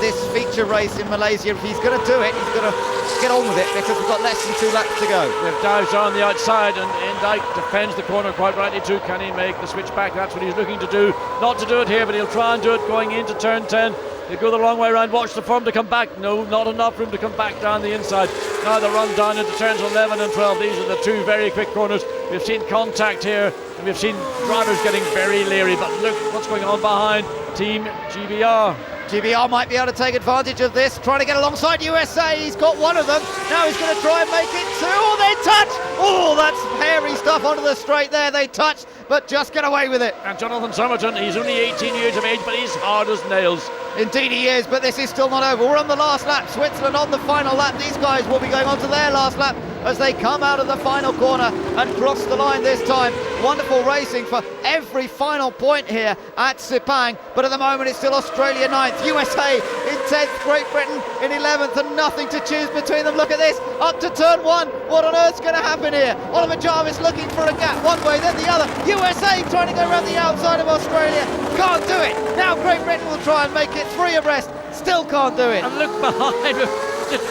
this feature race in Malaysia. If he's going to do it, he's going to get on with it, because we've got less than 2 laps to go. If Dow's on the outside, and Dyke defends the corner quite rightly too. Can he make the switch back? That's what he's looking to do. Not to do it here, but he'll try and do it going into turn 10. He'll go the long way around, watch the form to come back. No, not enough room to come back down the inside. Now the run down into turns 11 and 12. These are the 2 very quick corners. We've seen contact here, and we've seen drivers getting very leery, but look what's going on behind Team GBR. GBR might be able to take advantage of this, trying to get alongside USA. He's got one of them. Now he's going to try and make it 2. Oh, they touch! Oh, that's hairy stuff onto the straight there. They touched, but just get away with it. And Jonathan Summerton, he's only 18 years of age, but he's hard as nails. Indeed he is, but this is still not over. We're on the last lap. Switzerland on the final lap. These guys will be going on to their last lap as they come out of the final corner and cross the line this time. Wonderful racing for every final point here at Sepang, but at the moment it's still Australia 9th, USA in 10th, Great Britain in 11th, and nothing to choose between them. Look at this, up to turn 1. What on earth's going to happen here? Oliver Jarvis looking for a gap one way, then the other. USA trying to go around the outside of Australia. Can't do it. Now Great Britain will try and make it 3 abreast. Still can't do it. And look behind him.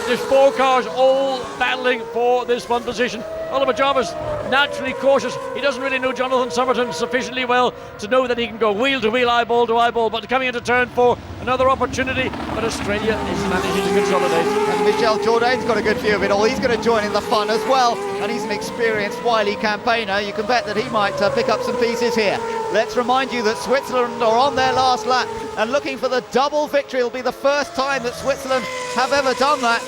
There's 4 cars all battling for this one position. Oliver Jarvis, naturally cautious. He doesn't really know Jonathan Summerton sufficiently well to know that he can go wheel to wheel, eyeball to eyeball. But coming into turn 4, another opportunity. But Australia is managing to consolidate. And Michel Jourdain's got a good view of it all. He's going to join in the fun as well. And he's an experienced, wily campaigner. You can bet that he might pick up some pieces here. Let's remind you that Switzerland are on their last lap and looking for the double victory. It'll be the first time that Switzerland have ever done that.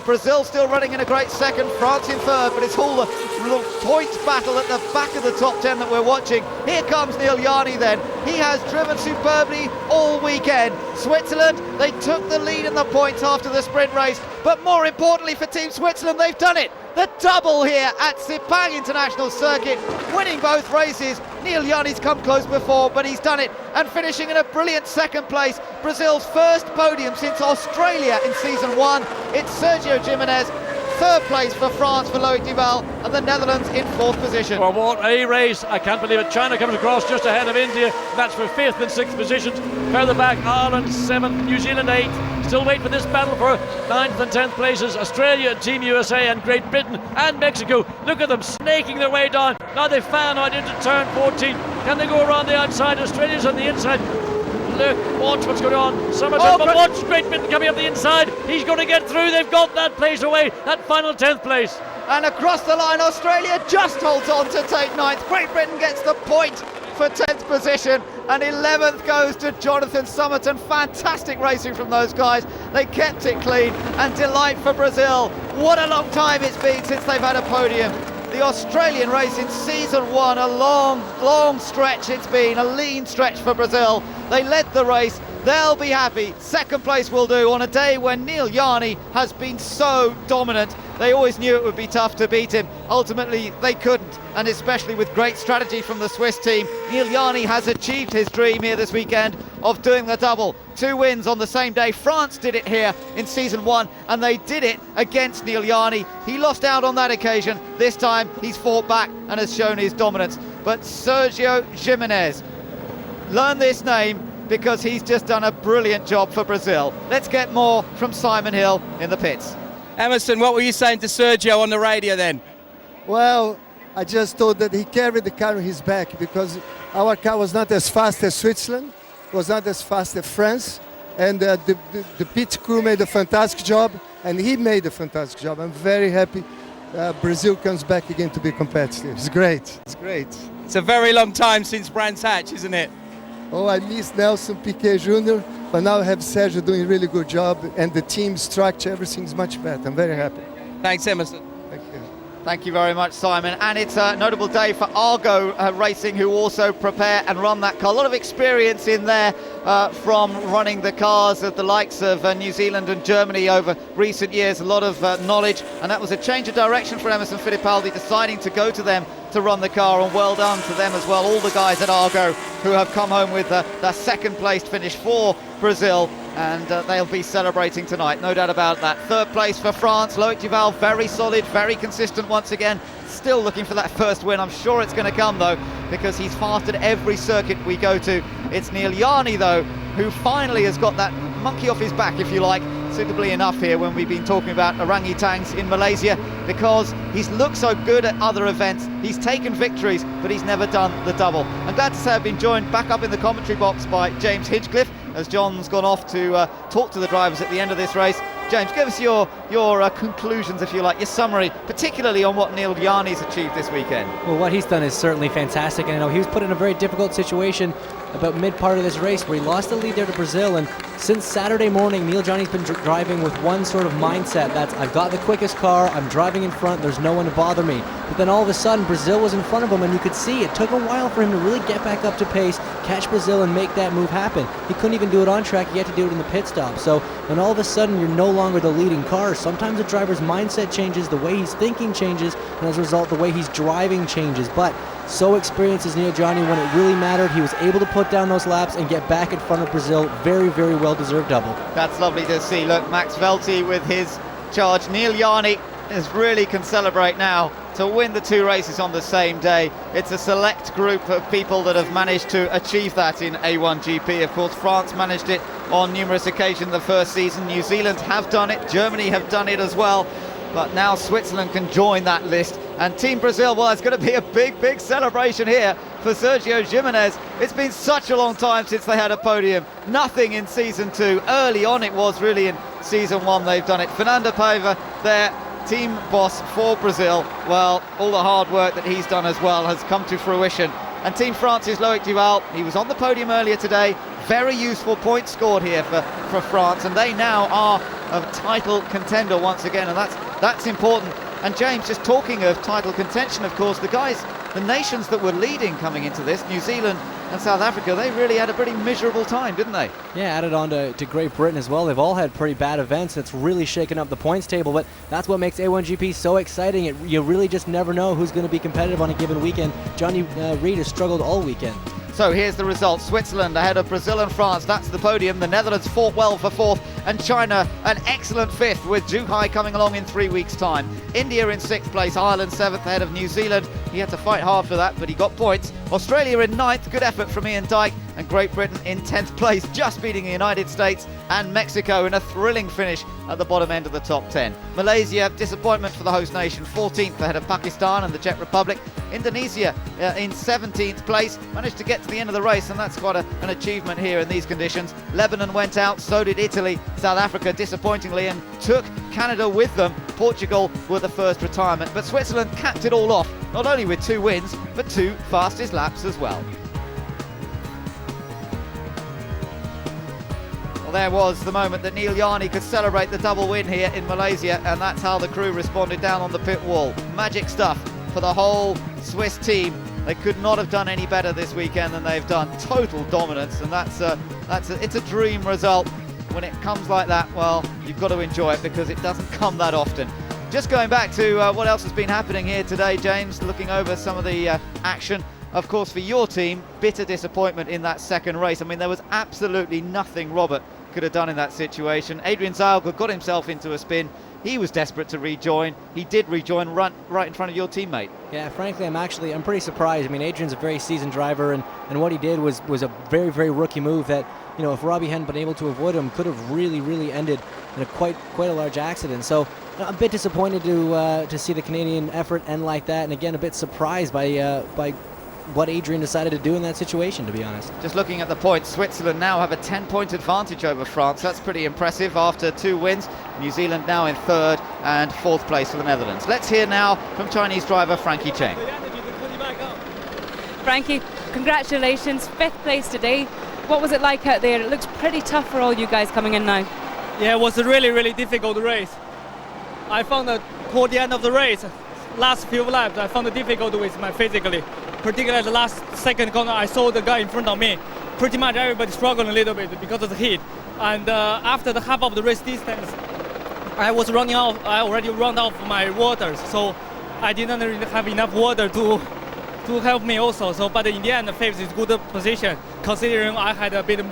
Brazil still running in a great second, France in third, but it's all the little points battle at the back of the top 10 that we're watching. Here comes Neel Jani then. He has driven superbly all weekend. Switzerland, they took the lead in the points after the sprint race, but more importantly for Team Switzerland, they've done it. The double here at Sepang International Circuit, winning both races. Neel Jani's come close before, but he's done it, and finishing in a brilliant second place. Brazil's first podium since Australia in season 1. It's Sérgio Jimenez. Third place for France for Loïc Duval, and the Netherlands in 4th position. Well, what a race. I can't believe it. China comes across just ahead of India. That's for 5th and 6th positions. Further back, Ireland 7th, New Zealand 8th. Still wait for this battle for 9th and 10th places. Australia, Team USA and Great Britain and Mexico. Look at them snaking their way down. Now they've found out into turn 14. Can they go around the outside? Australia's on the inside. Look, watch what's going on. Summerton, but watch Great Britain coming up the inside. He's going to get through. They've got that place away, that final 10th place. And across the line, Australia just holds on to take 9th. Great Britain gets the point for 10th position, and 11th goes to Jonathan Summerton. Fantastic racing from those guys. They kept it clean, and delight for Brazil. What a long time it's been since they've had a podium. The Australian race in season 1, a long stretch it's been, a lean stretch for Brazil. They led the race, they'll be happy. Second place will do on a day when Neel Jani has been so dominant. They always knew it would be tough to beat him. Ultimately, they couldn't, and especially with great strategy from the Swiss team, Neel Jani has achieved his dream here this weekend of doing the double. 2 wins on the same day. France did it here in season 1, and they did it against Neel Jani. He lost out on that occasion. This time, he's fought back and has shown his dominance. But Sérgio Jimenez, learn this name because he's just done a brilliant job for Brazil. Let's get more from Simon Hill in the pits. Emerson, what were you saying to Sérgio on the radio then? Well, I just thought that he carried the car on his back because our car was not as fast as Switzerland, was not as fast as France, and the pit crew made a fantastic job, and he made a fantastic job. I'm very happy Brazil comes back again to be competitive. It's great, it's great. It's a very long time since Brands Hatch, isn't it? Oh, I miss Nelson Piquet Jr., but now I have Sérgio doing a really good job, and the team structure, everything's much better. I'm very happy. Thanks, Emerson. Thank you. Thank you very much, Simon. And it's a notable day for Argo Racing, who also prepare and run that car. A lot of experience in there from running the cars of the likes of New Zealand and Germany over recent years. A lot of knowledge, and that was a change of direction for Emerson Fittipaldi, deciding to go to them to run the car, and well done to them as well. All the guys at Argo who have come home with the second placed finish for Brazil. and they'll be celebrating tonight, no doubt about that. Third place for France, Loïc Duval, very solid, very consistent once again. Still looking for that first win. I'm sure it's going to come though, because he's fast at every circuit we go to. It's Neel Jani though, who finally has got that monkey off his back, if you like, suitably enough here when we've been talking about orangutans in Malaysia, because he's looked so good at other events. He's taken victories, but he's never done the double. I'm glad to say I've been joined back up in the commentary box by James Hinchcliffe, as John's gone off to talk to the drivers at the end of this race. James, give us your conclusions, if you like, your summary, particularly on what Neel Jani's achieved this weekend. Well, what he's done is certainly fantastic, and I know he was put in a very difficult situation about mid-part of this race where he lost the lead there to Brazil, and since Saturday morning, Neel Jani's been driving with one sort of mindset, that's I've got the quickest car, I'm driving in front, there's no one to bother me. But then all of a sudden, Brazil was in front of him, and you could see it took a while for him to really get back up to pace, catch Brazil, and make that move happen. He couldn't even do it on track, he had to do it in the pit stop. So when all of a sudden you're no longer the leading car, sometimes the driver's mindset changes, the way he's thinking changes, and as a result, the way he's driving changes. But so experienced as Neel Jani, when it really mattered, he was able to put down those laps and get back in front of Brazil. Very, very well-deserved double. That's lovely to see. Look, Max Velti with his charge. Neel Jani really can celebrate now to win the two races on the same day. It's a select group of people that have managed to achieve that in A1GP. Of course, France managed it on numerous occasions the first season. New Zealand have done it. Germany have done it as well. But now Switzerland can join that list. And Team Brazil, well, it's going to be a big, big celebration here for Sérgio Jimenez. It's been such a long time since they had a podium. Nothing in Season 2. Early on it was really in Season 1 they've done it. Fernando Paiva, their team boss for Brazil, well, all the hard work that he's done as well has come to fruition. And Team France's Loïc Duval, he was on the podium earlier today. Very useful points scored here for France, and they now are a title contender once again, and that's important. And James, just talking of title contention, of course, the nations that were leading coming into this, New Zealand and South Africa, they really had a pretty miserable time, didn't they? Yeah, added on to Great Britain as well. They've all had pretty bad events. It's really shaken up the points table, but that's what makes A1GP so exciting. You really just never know who's going to be competitive on a given weekend. Johnny Reid has struggled all weekend. So here's the result. Switzerland ahead of Brazil and France. That's the podium. The Netherlands fought well for fourth, and China an excellent fifth, with Jourdain coming along in 3 weeks' time. India in sixth place, Ireland seventh ahead of New Zealand. He had to fight hard for that, but he got points. Australia in ninth, good effort from Ian Dyke, and Great Britain in 10th place, just beating the United States and Mexico in a thrilling finish at the bottom end of the top 10. Malaysia, disappointment for the host nation, 14th ahead of Pakistan and the Czech Republic. Indonesia in 17th place, managed to get to the end of the race, and that's quite an achievement here in these conditions. Lebanon went out, so did Italy. South Africa, disappointingly, and took Canada with them. Portugal were the first retirement, but Switzerland capped it all off, not only with 2 wins, but 2 fastest laps as well. Well, there was the moment that Neel Jani could celebrate the double win here in Malaysia, and that's how the crew responded down on the pit wall. Magic stuff for the whole Swiss team. They could not have done any better this weekend than they've done. Total dominance, and it's a dream result. When it comes like that, well, you've got to enjoy it, because it doesn't come that often. Just going back to what else has been happening here today, James, looking over some of the action. Of course, for your team, bitter disappointment in that second race. I mean, there was absolutely nothing Robert could have done in that situation. Adrian Zaugg got himself into a spin. He was desperate to rejoin. He did rejoin right in front of your teammate. Yeah, frankly, I'm pretty surprised. I mean, Adrian's a very seasoned driver, and what he did was a very, very rookie move that, you know, if Robbie hadn't been able to avoid him, could have really, really ended in a quite a large accident. So a bit disappointed to see the Canadian effort end like that, and again, a bit surprised by what Adrian decided to do in that situation, to be honest. Just looking at the points, Switzerland now have a 10-point advantage over France. That's pretty impressive after 2 wins. New Zealand now in 3rd and 4th place for the Netherlands. Let's hear now from Chinese driver Frankie Cheng. Frankie, congratulations, 5th place today. What was it like out there? It looks pretty tough for all you guys coming in now. Yeah, it was a really, really difficult race. I found that toward the end of the race, last few laps, I found it difficult with my physically. Particularly the last second corner, I saw the guy in front of me. Pretty much everybody struggling a little bit because of the heat. And after the half of the race distance, I was running out. I already run out of my water, so I didn't really have enough water to help me also. So, but in the end, the 5th is good position considering I had a bit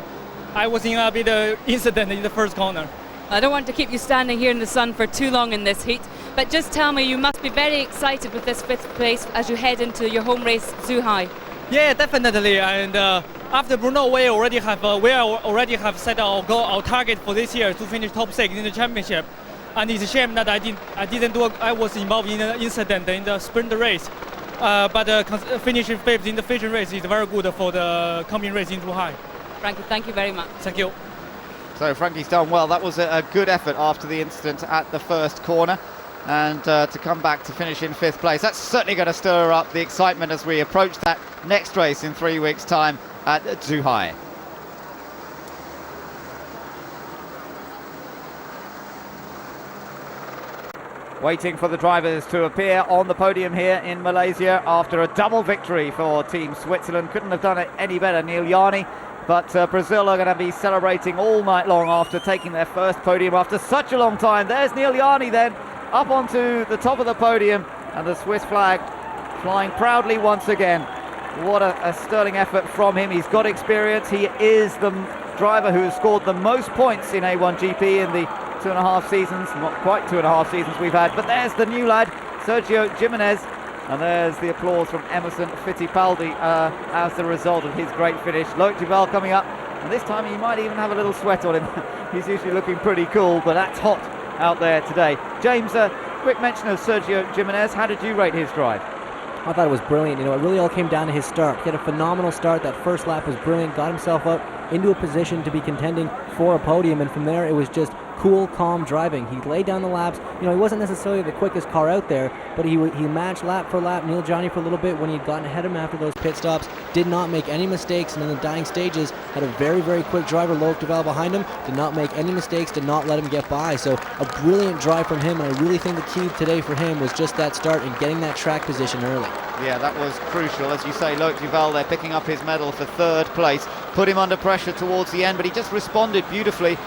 I was in a bit of incident in the first corner. I don't want to keep you standing here in the sun for too long in this heat, but just tell me, you must be very excited with this 5th place as you head into your home race, Zhuhai. Yeah, definitely. And after Bruno, we already have set our goal, our target for this year to finish top 6 in the championship. And it's a shame that I was involved in an incident in the sprint race. But finishing 5th in the finishing race is very good for the coming race in Zhuhai. Frankie, thank you very much. Thank you. So Frankie's done well. That was a good effort after the incident at the first corner. And to come back to finish in 5th place, that's certainly going to stir up the excitement as we approach that next race in 3 weeks' time at Zhuhai. Waiting for the drivers to appear on the podium here in Malaysia after a double victory for Team Switzerland. Couldn't have done it any better, Neel, Jani. But Brazil are going to be celebrating all night long after taking their first podium after such a long time. There's Neel Jani then, up onto the top of the podium, and the Swiss flag flying proudly once again. What a sterling effort from him. He's got experience. He is the driver who has scored the most points in A1GP in the 2.5 seasons, not quite 2.5 seasons we've had. But there's the new lad, Sérgio Jimenez, and there's the applause from Emerson Fittipaldi as the result of his great finish. Loïc Duval coming up, and this time he might even have a little sweat on him. He's usually looking pretty cool, but that's hot out there today. James, quick mention of Sérgio Jimenez. How did you rate his drive? I thought it was brilliant. You know, it really all came down to his start. He had a phenomenal start. That first lap was brilliant. Got himself up into a position to be contending for a podium, and from there it was just cool, calm driving. He laid down the laps. You know, he wasn't necessarily the quickest car out there, but he matched lap for lap Neel Jani for a little bit when he'd gotten ahead of him after those pit stops. Did not make any mistakes, and in the dying stages had a very, very quick driver, Loïc Duval, behind him. Did not make any mistakes, did not let him get by. So a brilliant drive from him, and I really think the key today for him was just that start and getting that track position early. Yeah, that was crucial. As you say, Loïc Duval there picking up his medal for 3rd place. Put him under pressure towards the end, but he just responded beautifully.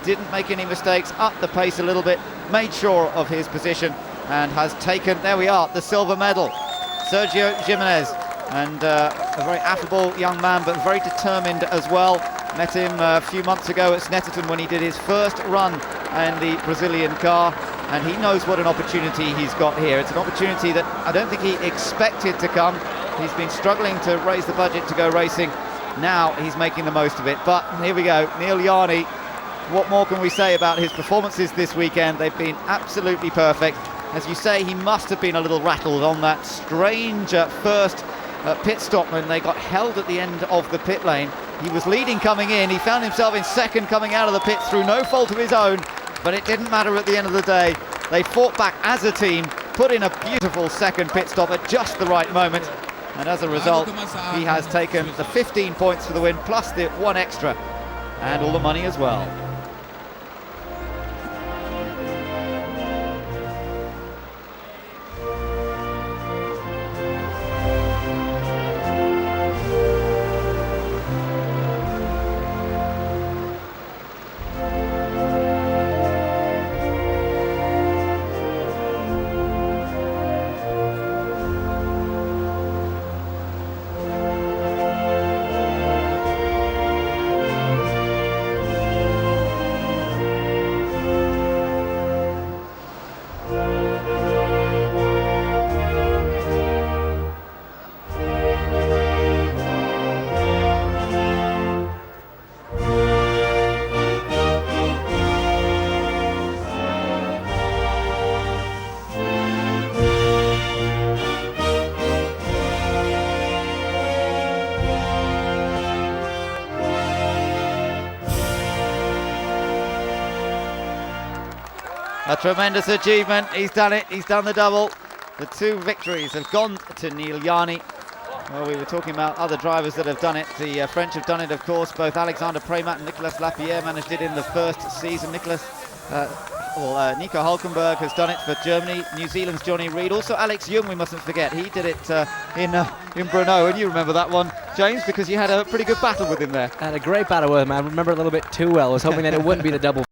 Didn't make any mistakes, upped the pace a little bit, made sure of his position, and has taken, there we are, the silver medal. Sérgio Jimenez, and a very affable young man, but very determined as well. Met him a few months ago at Snetterton when he did his first run in the Brazilian car, and he knows what an opportunity he's got here. It's an opportunity that I don't think he expected to come. He's been struggling to raise the budget to go racing. Now he's making the most of it. But here we go, Neel Jani. What more can we say about his performances this weekend? They've been absolutely perfect. As you say, he must have been a little rattled on that strange first pit stop when they got held at the end of the pit lane. He was leading coming in. He found himself in 2nd coming out of the pits through no fault of his own, but it didn't matter at the end of the day. They fought back as a team, put in a beautiful 2nd pit stop at just the right moment, and as a result, he has taken the 15 points for the win, plus the 1 extra, and all the money as well. A tremendous achievement. He's done it. He's done the double. The 2 victories have gone to Neel Jani. Well, we were talking about other drivers that have done it. The French have done it, of course. Both Alexander Premat and Nicolas Lapierre managed it in the first season. Nico Hulkenberg has done it for Germany. New Zealand's Johnny Reid. Also Alex Yoong, we mustn't forget. He did it in Brno, and you remember that one, James, because you had a pretty good battle with him there. I had a great battle with him. I remember it a little bit too well. I was hoping that it wouldn't be the double